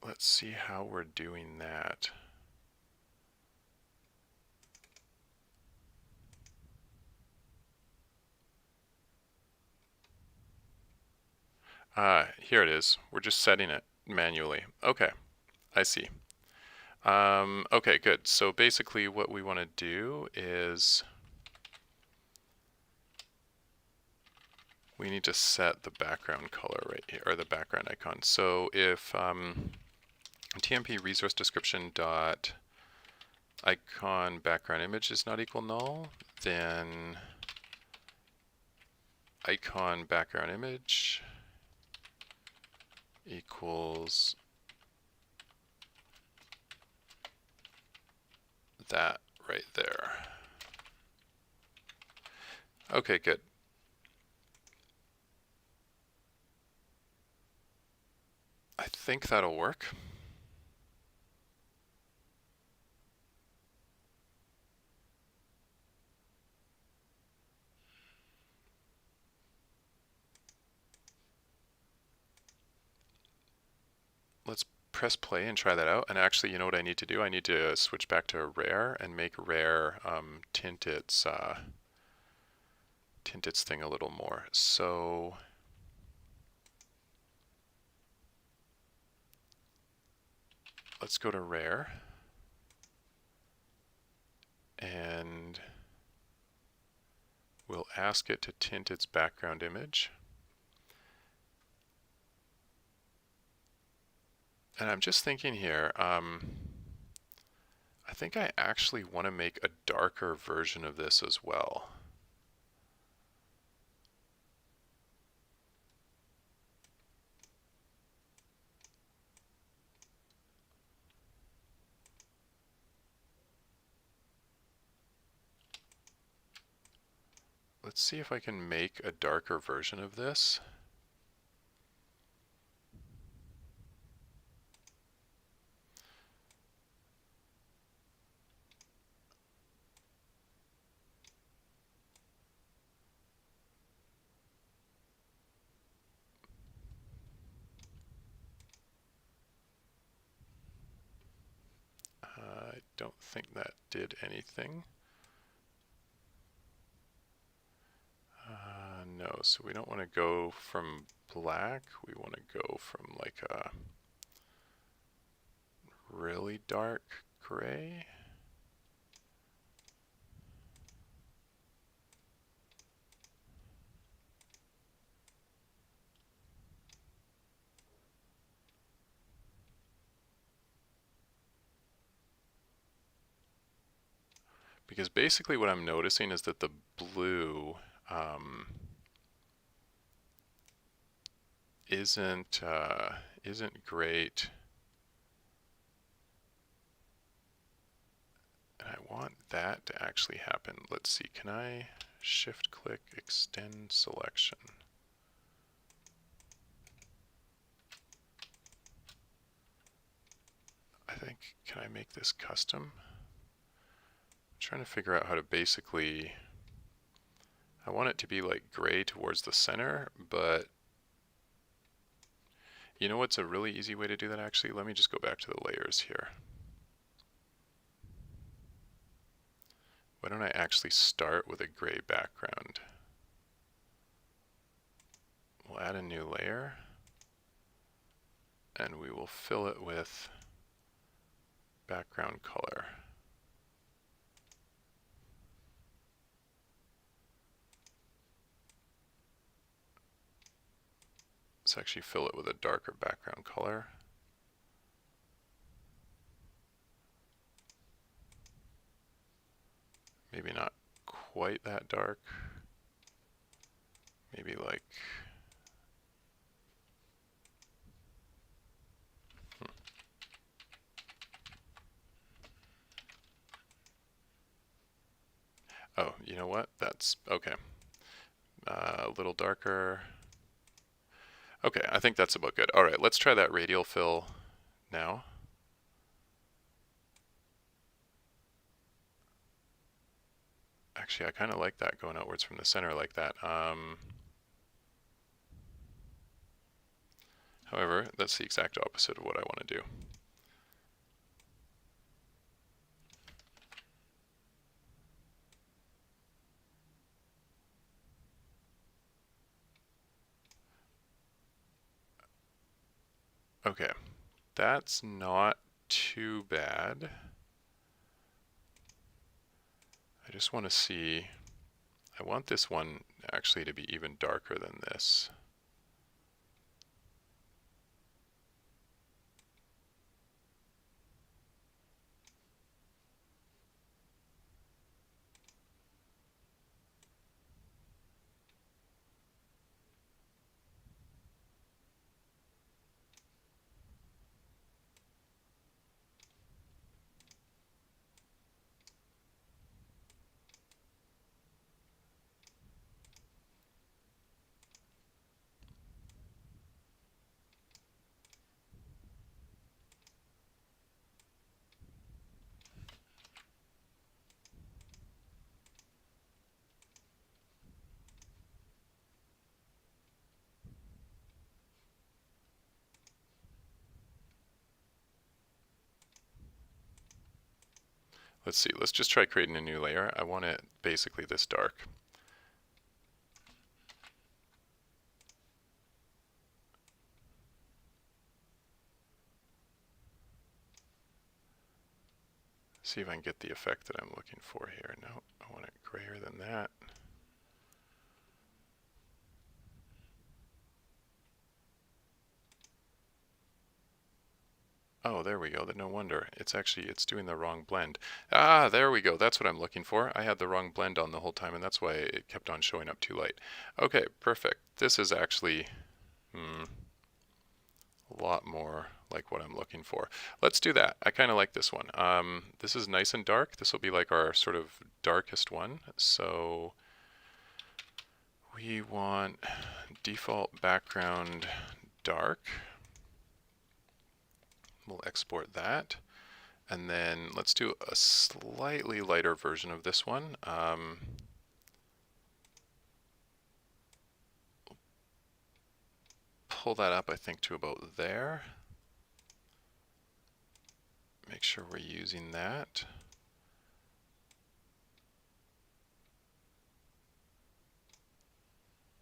Let's see how we're doing that. Here it is. We're just setting it manually. Okay, I see. Okay, good. So basically what we want to do is we need to set the background color right here, or the background icon. So if tmp resource description dot icon background image is not equal null, then icon background image equals that right there. Okay, good. I think that'll work. Let's press play and try that out. And actually, you know what I need to do? I need to switch back to rare and make rare tint its thing a little more. So let's go to rare and we'll ask it to tint its background image. And I'm just thinking here, I think I actually want to make a darker version of this as well. Let's see if I can make a darker version of this. I don't think that did anything. No, so we don't want to go from black. We want to go from like a really dark gray. Because basically what I'm noticing is that the blue isn't great. And I want that to actually happen. Let's see, can I shift click extend selection? I think, can I make this custom? I'm trying to figure out how to basically, I want it to be like gray towards the center, but you know what's a really easy way to do that actually? Let me just go back to the layers here. Why don't I actually start with a gray background? We'll add a new layer and we will fill it with background color. Let's actually fill it with a darker background color. Maybe not quite that dark. Maybe like, oh, you know what? That's okay. A little darker. Okay, I think that's about good. All right, let's try that radial fill now. Actually, I kind of like that going outwards from the center like that. However, that's the exact opposite of what I want to do. Okay, that's not too bad. I just want to see, I want this one actually to be even darker than this. Let's see, let's just try creating a new layer. I want it basically this dark. See if I can get the effect that I'm looking for here. No, I want it grayer than that. Oh, there we go. No wonder. It's doing the wrong blend. Ah, there we go. That's what I'm looking for. I had the wrong blend on the whole time, and that's why it kept on showing up too light. Okay, perfect. This is actually a lot more like what I'm looking for. Let's do that. I kind of like this one. This is nice and dark. This will be like our sort of darkest one. So we want default background dark. We'll export that. And then let's do a slightly lighter version of this one. Pull that up, I think, to about there. Make sure we're using that.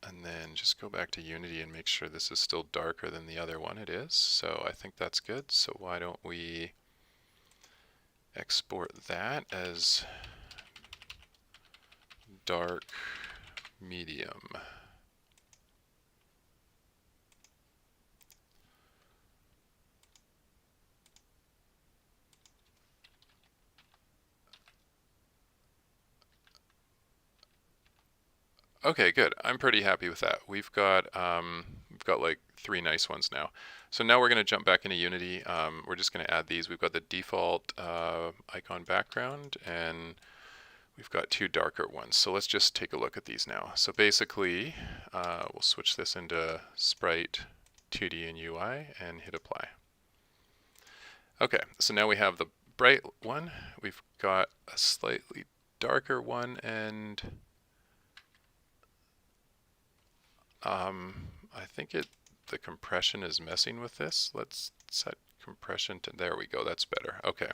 And then just go back to Unity and make sure this is still darker than the other one. It is, so I think that's good. So why don't we export that as dark medium. Okay, good. I'm pretty happy with that. We've got got like 3 nice ones now. So now we're going to jump back into Unity. We're just going to add these. We've got the default icon background, and we've got 2 darker ones. So let's just take a look at these now. So basically, we'll switch this into Sprite, 2D, and UI, and hit apply. Okay, so now we have the bright one. We've got a slightly darker one, and I think the compression is messing with this. Let's set compression to, there we go, that's better. Okay.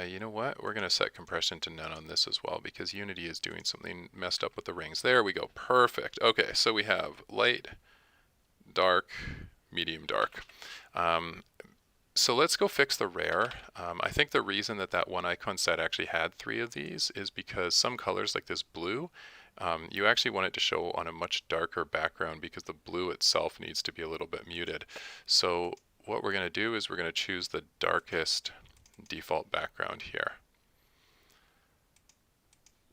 You know what? We're going to set compression to none on this as well because Unity is doing something messed up with the rings. There we go. Perfect. Okay, so we have light, dark, medium, dark. So let's go fix the rare. I think the reason that one icon set actually had 3 of these is because some colors like this blue, you actually want it to show on a much darker background because the blue itself needs to be a little bit muted. So what we're going to do is we're going to choose the darkest default background here.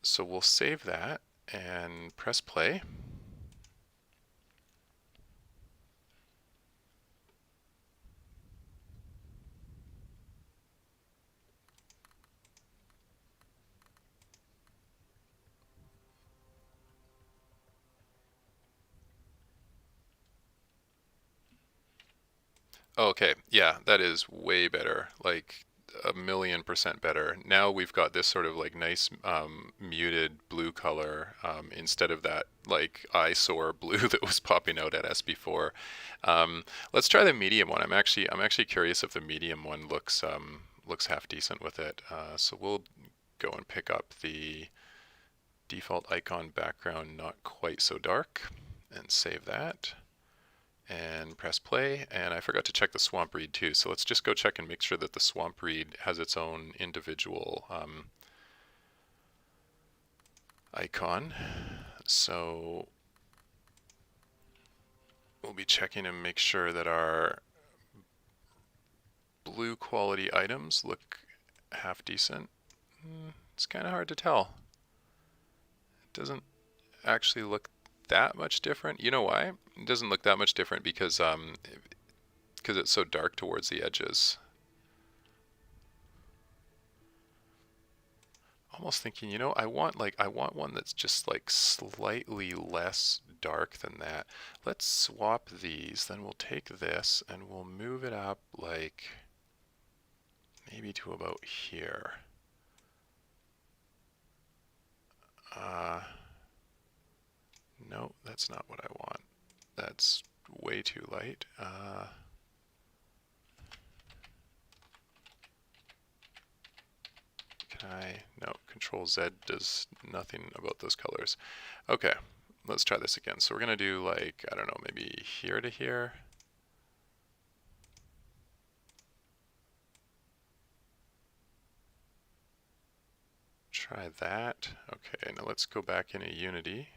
So we'll save that and press play. Okay, yeah, that is way better, like 1,000,000% better. Now we've got this sort of like nice muted blue color instead of that like eyesore blue that was popping out at us before. Let's try the medium one. I'm actually curious if the medium one looks half decent with it. So we'll go and pick up the default icon background, not quite so dark, and save that. And press play, and I forgot to check the swamp reed too, so let's just go check and make sure that the swamp reed has its own individual icon. So we'll be checking and make sure that our blue quality items look half decent. It's kind of hard to tell. It doesn't actually look that much different. You know why? It doesn't look that much different because it's so dark towards the edges. Almost thinking, you know, I want one that's just like slightly less dark than that. Let's swap these. Then we'll take this and we'll move it up like maybe to about here. No, that's not what I want. That's way too light. No, Control Z does nothing about those colors. Okay, let's try this again. So we're gonna do like, I don't know, maybe here to here. Try that. Okay, now let's go back into Unity.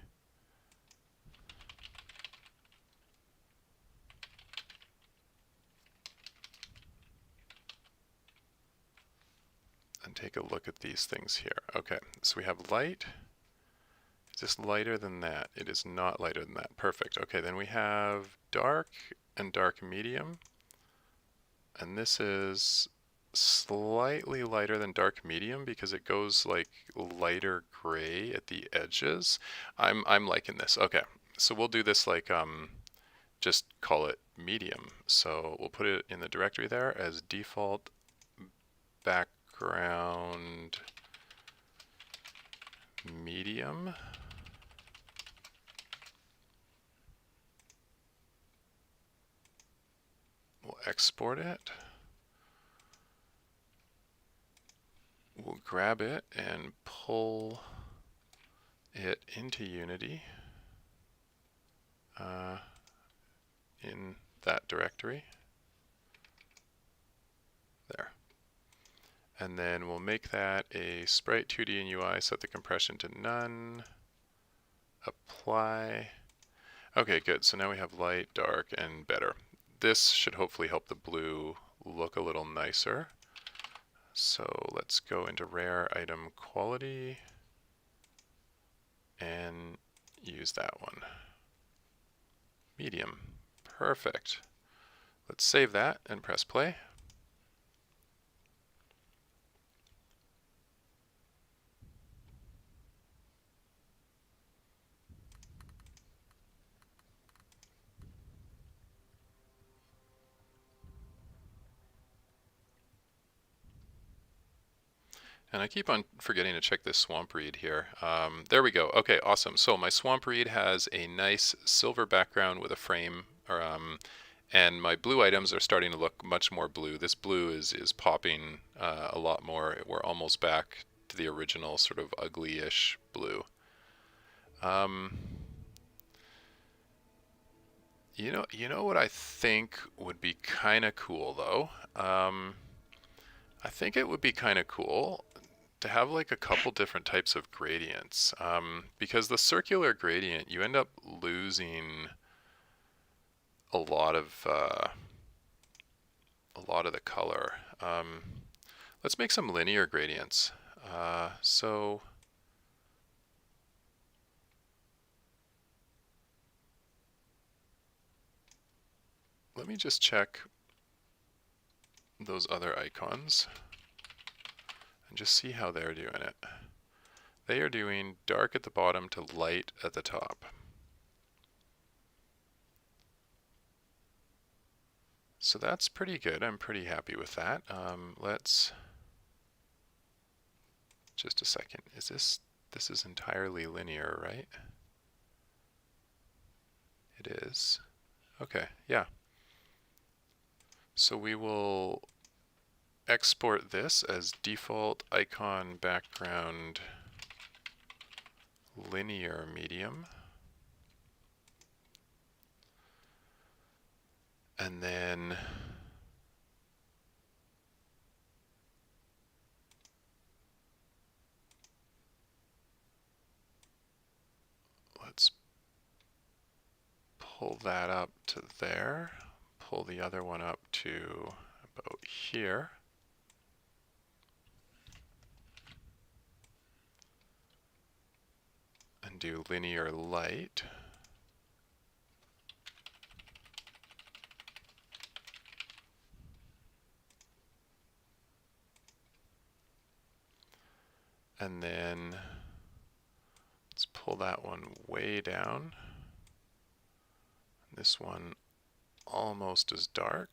And take a look at these things here. Okay, so we have light. Is this lighter than that? It is not lighter than that. Perfect. Okay, then we have dark and dark medium. And this is slightly lighter than dark medium because it goes like lighter gray at the edges. I'm liking this. Okay, so we'll do this like just call it medium. So we'll put it in the directory there as default background medium. We'll export it. We'll grab it and pull it into Unity in that directory. There. And then we'll make that a sprite 2D and UI, set the compression to none, apply. Okay, good. So now we have light, dark, and better. This should hopefully help the blue look a little nicer. So let's go into rare item quality and use that one. medium. Perfect. Let's save that and press play. And I keep on forgetting to check this swamp reed here. There we go. Okay, awesome. So my swamp reed has a nice silver background with a frame, and my blue items are starting to look much more blue. This blue is popping a lot more. We're almost back to the original sort of ugly-ish blue. You know what I think would be kind of cool though? I think it would be kind of cool to have like a couple different types of gradients, because the circular gradient, you end up losing a lot of the color. Let's make some linear gradients. So let me just check those other icons and just see how they're doing it. They are doing dark at the bottom to light at the top. So that's pretty good. I'm pretty happy with that. Let's just a second. This is entirely linear, right? It is. Okay, yeah. So we will export this as default icon background linear medium. And then let's pull that up to there, pull the other one up to about here. And do linear light. And then let's pull that one way down. This one almost as dark.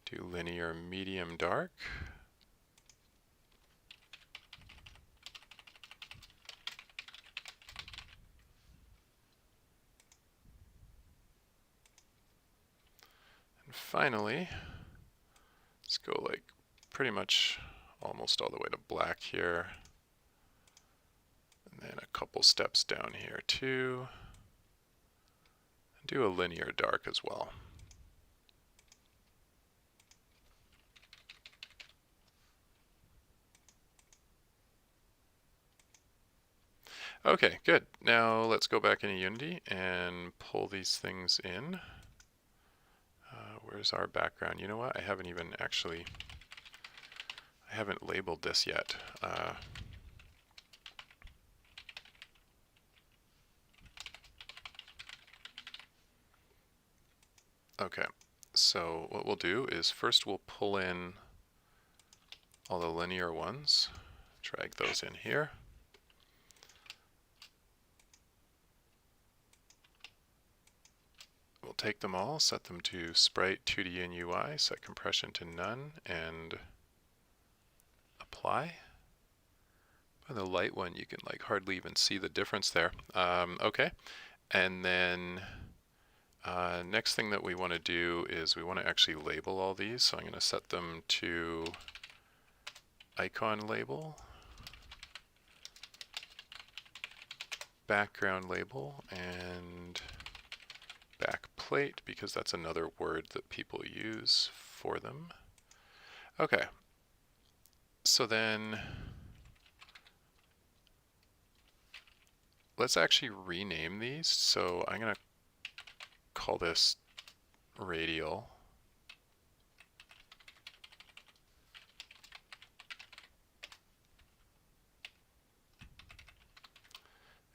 Do linear medium dark. And finally, let's go like pretty much almost all the way to black here. And then a couple steps down here too. And do a linear dark as well. Okay, good. Now let's go back into Unity and pull these things in. Where's our background? You know what? I haven't labeled this yet. Okay, so what we'll do is first we'll pull in all the linear ones, drag those in here. We'll take them all, set them to Sprite, 2D, and UI, set compression to none, and apply. By the light one, you can like hardly even see the difference there. Okay, and then next thing that we want to do is we want to actually label all these. So I'm going to set them to icon label, background label, and back plate, because that's another word that people use for them. Okay, so then let's actually rename these. So I'm going to call this radial.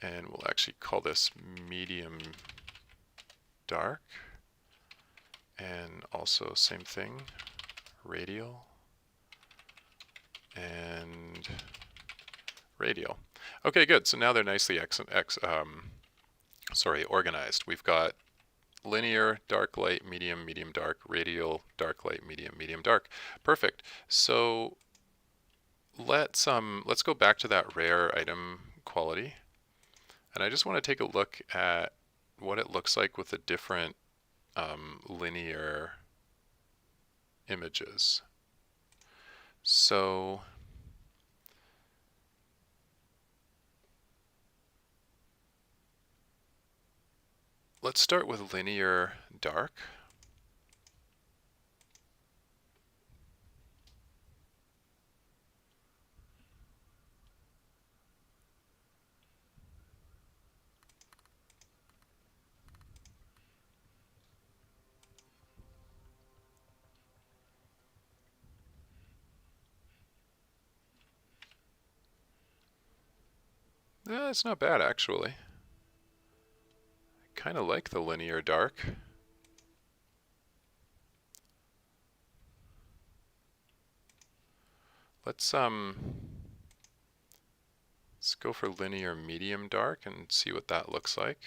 And we'll actually call this medium dark. And also same thing, radial and radial. Okay, good. So now they're nicely organized. We've got linear, dark, light, medium, medium, dark, radial, dark, light, medium, medium, dark. Perfect. So let's go back to that rare item quality, and I just want to take a look at what it looks like with the different linear images. So let's start with linear dark. It's not bad actually. I kind of like the linear dark. Let's go for linear medium dark and see what that looks like.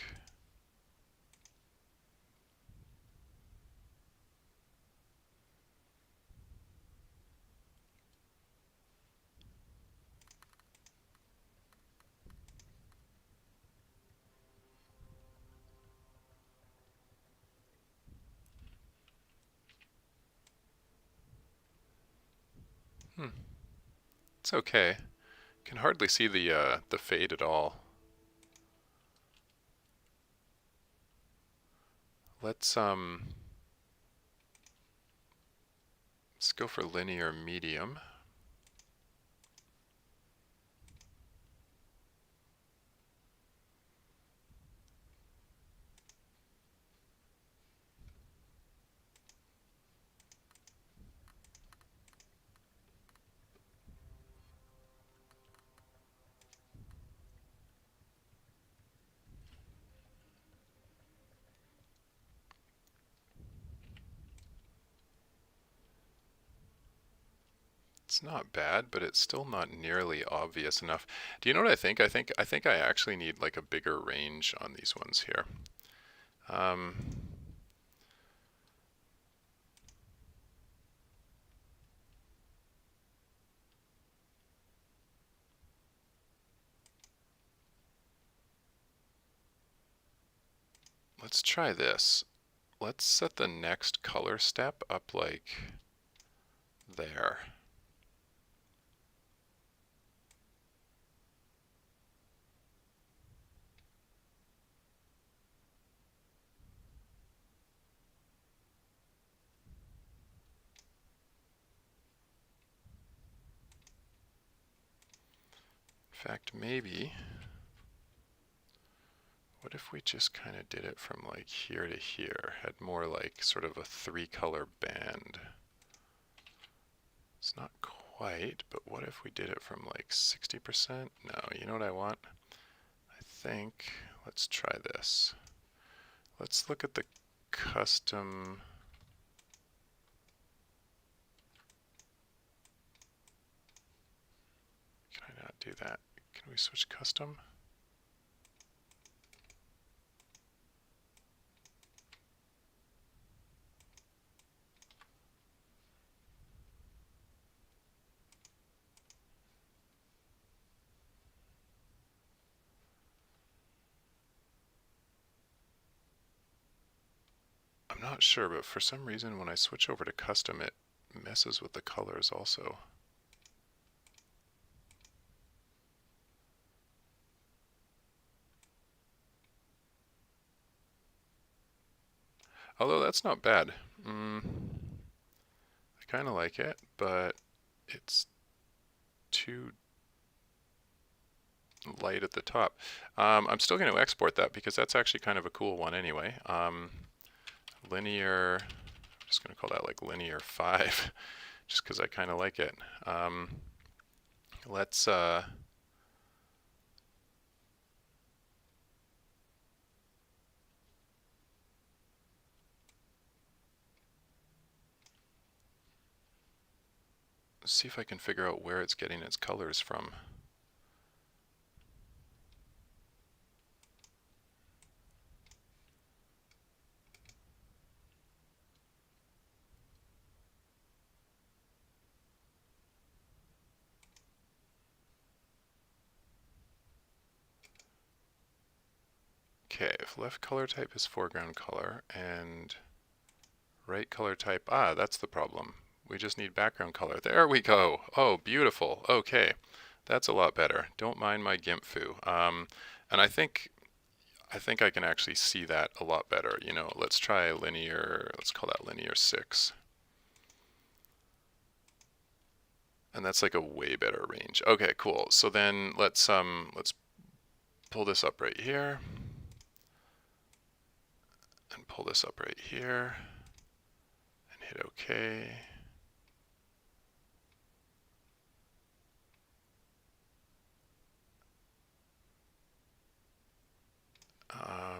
It's okay. Can hardly see the fade at all. Let's go for linear medium. It's not bad, but it's still not nearly obvious enough. Do you know what I think? I think I actually need like a bigger range on these ones here. Let's try this. Let's set the next color step up like there. In fact, maybe, what if we just kind of did it from like here to here, had more like sort of a 3-color band? It's not quite, but what if we did it from like 60%? No, you know what I want? I think, let's try this. Let's look at the custom. Can I not do that? Can we switch custom? I'm not sure, but for some reason when I switch over to custom, it messes with the colors also. Although that's not bad. I kind of like it, but it's too light at the top. I'm still going to export that because that's actually kind of a cool one anyway. Linear, I'm just going to call that like linear 5 just because I kind of like it. Let's see if I can figure out where it's getting its colors from. Okay, if left color type is foreground color and right color type, that's the problem. We just need background color. There we go. Oh, beautiful. Okay, that's a lot better. Don't mind my GIMP foo. And I think I can actually see that a lot better. You know, let's try linear. Let's call that linear 6. And that's like a way better range. Okay, cool. So then let's pull this up right here. And pull this up right here. And hit OK. I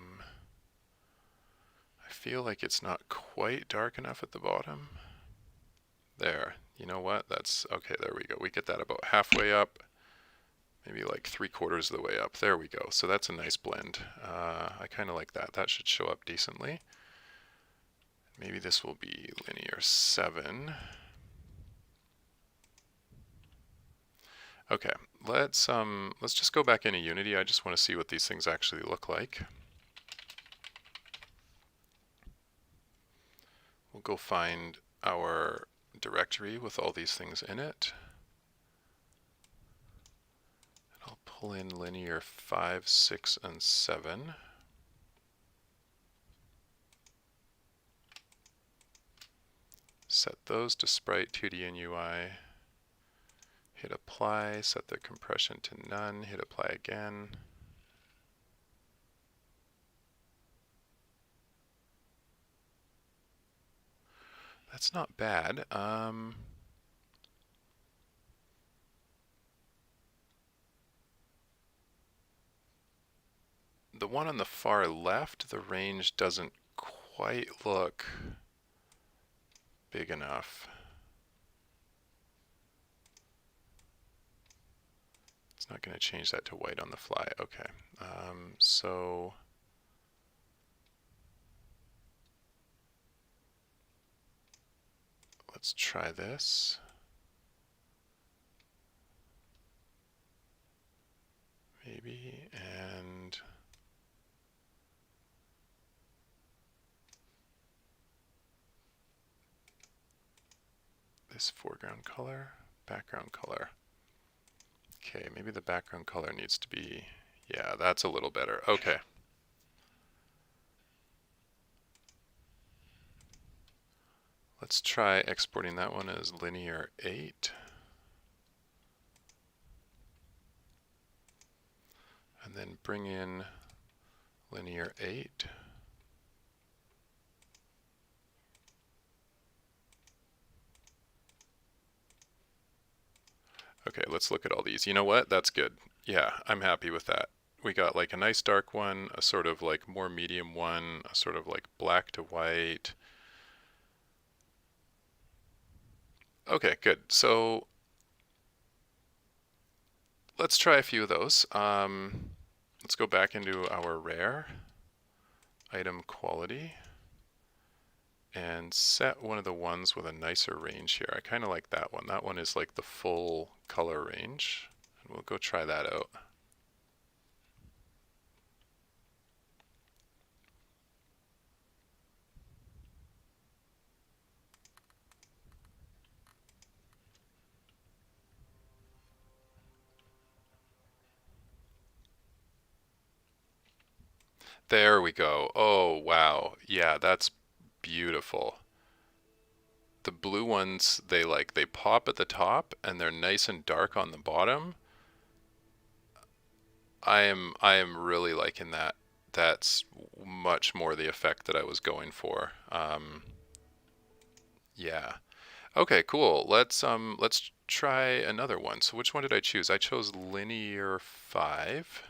feel like it's not quite dark enough at the bottom. There. You know what? That's okay. There we go. We get that about halfway up. Maybe like 3/4 of the way up. There we go. So that's a nice blend. I kind of like that. That should show up decently. Maybe this will be linear 7. Okay, let's just go back into Unity. I just want to see what these things actually look like. We'll go find our directory with all these things in it. And I'll pull in linear 5, 6, and 7. Set those to sprite, 2D, and UI. Hit apply, set the compression to none, hit apply again. That's not bad. The one on the far left, the range doesn't quite look big enough. It's not going to change that to white on the fly. Okay, so let's try this. Maybe, and this foreground color, background color. Okay, maybe the background color needs to be, yeah, that's a little better. Okay. Let's try exporting that one as linear 8. And then bring in linear 8. Okay, let's look at all these. You know what? That's good. Yeah, I'm happy with that. We got like a nice dark one, a sort of like more medium one, a sort of like black to white. Okay, good. So let's try a few of those. Let's go back into our rare item quality and set one of the ones with a nicer range here. I kind of like that one. That one is like the full color range. And we'll go try that out. There we go. Oh, wow. Yeah, that's beautiful. The blue ones, they pop at the top and they're nice and dark on the bottom. I am really liking that. That's much more the effect that I was going for. Yeah. Okay, cool. Let's try another one. So which one did I choose? I chose linear 5.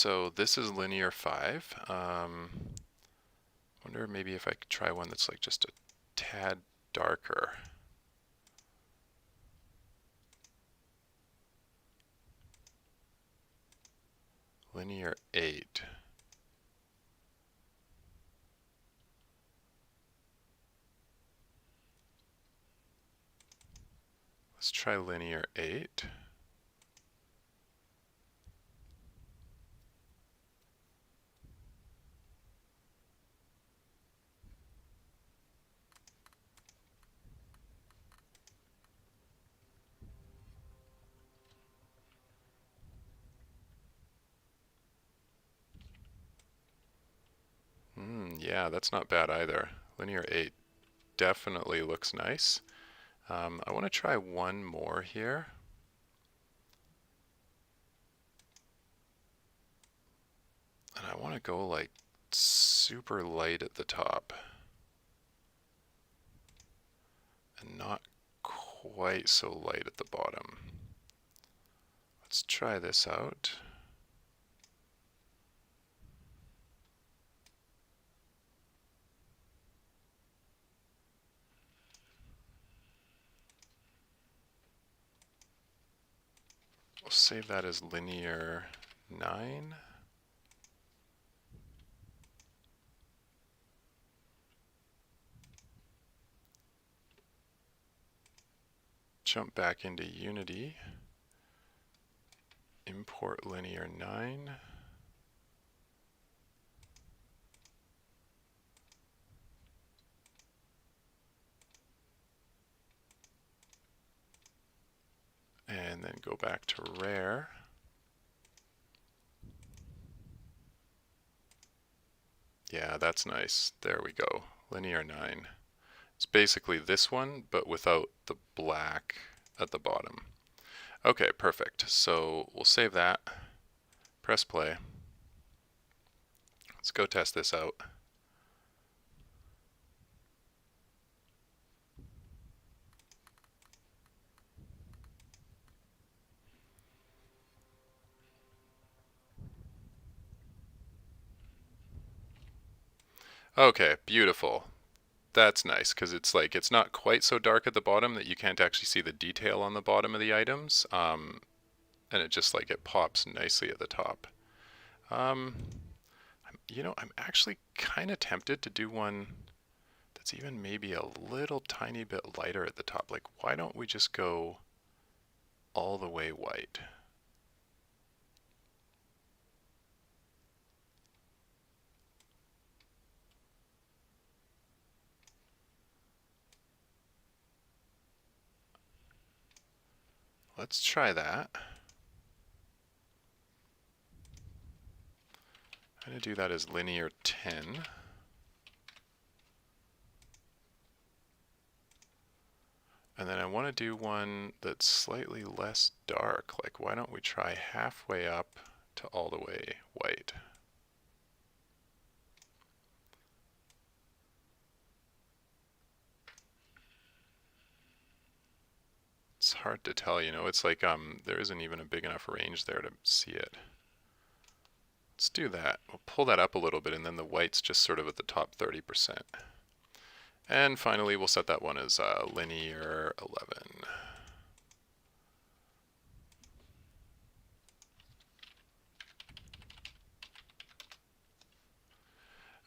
so this is linear 5. Wonder maybe if I could try one that's like just a tad darker. Linear 8. Let's try linear 8. Yeah, that's not bad either. Linear 8 definitely looks nice. I want to try one more here. And I want to go like super light at the top. And not quite so light at the bottom. Let's try this out. We'll save that as linear 9. Jump back into Unity. Import linear 9. And then go back to rare. Yeah, that's nice. There we go. Linear 9. It's basically this one, but without the black at the bottom. Okay, perfect. So we'll save that. Press play. Let's go test this out. Okay, beautiful. That's nice because it's like it's not quite so dark at the bottom that you can't actually see the detail on the bottom of the items, and it just like it pops nicely at the top. I'm actually kind of tempted to do one that's even maybe a little tiny bit lighter at the top. Like, why don't we just go all the way white? Let's try that. I'm going to do that as linear 10. And then I want to do one that's slightly less dark. Like, why don't we try halfway up to all the way white? It's hard to tell, it's like there isn't even a big enough range there to see it. Let's do that. We'll pull that up a little bit, and then the white's just sort of at the top 30%. And finally, we'll set that one as linear 11.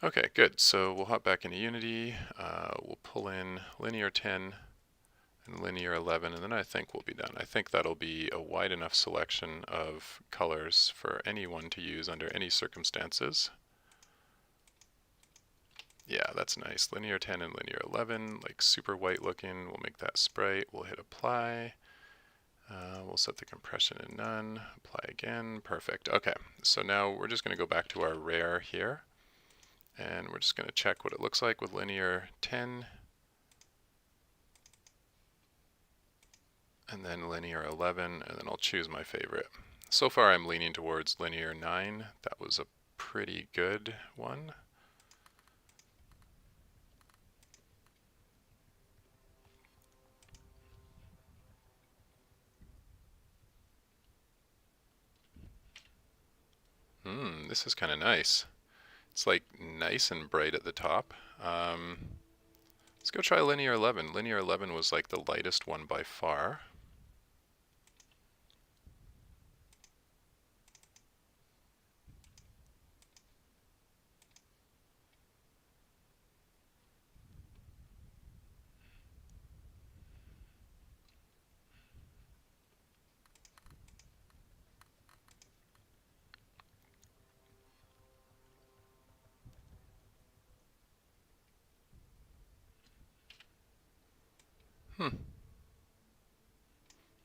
Okay, good. So we'll hop back into Unity. We'll pull in linear 10 and linear 11, and then I think we'll be done. I think that'll be a wide enough selection of colors for anyone to use under any circumstances. Yeah, that's nice. Linear 10 and linear 11, like super white looking. We'll make that sprite. We'll hit apply. We'll set the compression in none. Apply again. Perfect. Okay, so now we're just going to go back to our rare here. And we're just going to check what it looks like with linear 10. And then linear 11, and then I'll choose my favorite. So far I'm leaning towards linear 9. That was a pretty good one. This is kind of nice. It's like nice and bright at the top. Let's go try Linear 11. Linear 11 was like the lightest one by far.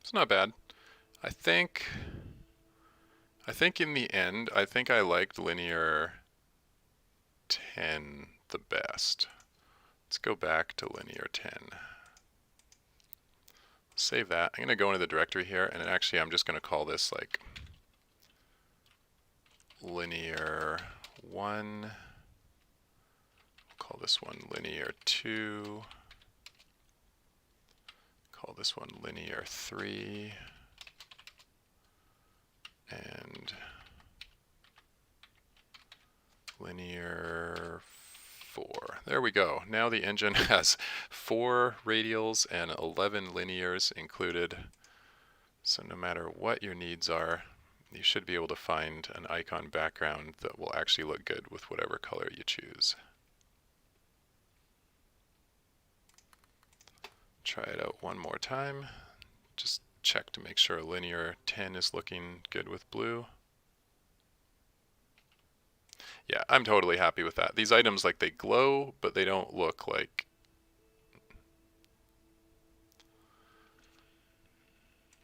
It's not bad. I think in the end, I think I liked Linear 10 the best. Let's go back to Linear 10. Save that. I'm going to go into the directory here, and actually I'm just going to call this like Linear 1. Call this one Linear 2. Call this one Linear 3. And Linear 4. There we go. Now the engine has 4 radials and 11 linears included. So no matter what your needs are, you should be able to find an icon background that will actually look good with whatever color you choose. Try it out one more time. Just check to make sure Linear 10 is looking good with blue. Yeah, I'm totally happy with that. These items, like, they glow, but they don't look like...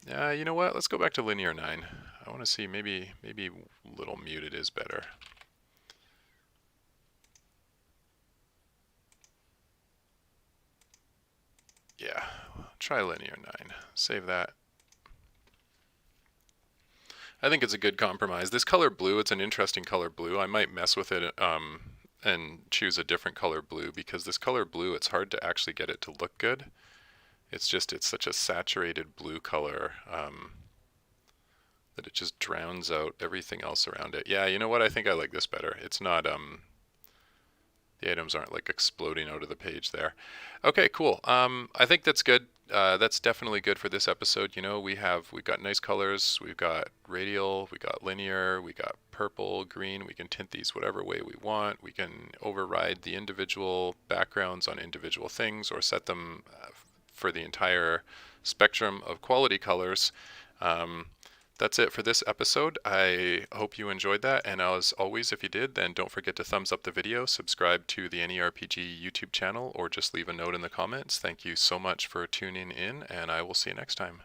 you know what? Let's go back to Linear 9. I want to see maybe little muted is better. Yeah, try Linear 9. Save that. I think it's a good compromise. This color blue, it's an interesting color blue. I might mess with it and choose a different color blue, because this color blue, it's hard to actually get it to look good. It's such a saturated blue color that it just drowns out everything else around it. Yeah, you know what? I think I like this better. It's not, the items aren't like exploding out of the page there. Okay, cool. I think that's good. That's definitely good for this episode. You know, we've got nice colors. We've got radial, we got linear, we got purple, green. We can tint these whatever way we want. We can override the individual backgrounds on individual things, or set them for the entire spectrum of quality colors. That's it for this episode. I hope you enjoyed that, and as always, if you did, then don't forget to thumbs up the video, subscribe to the AnyRPG YouTube channel, or just leave a note in the comments. Thank you so much for tuning in, and I will see you next time.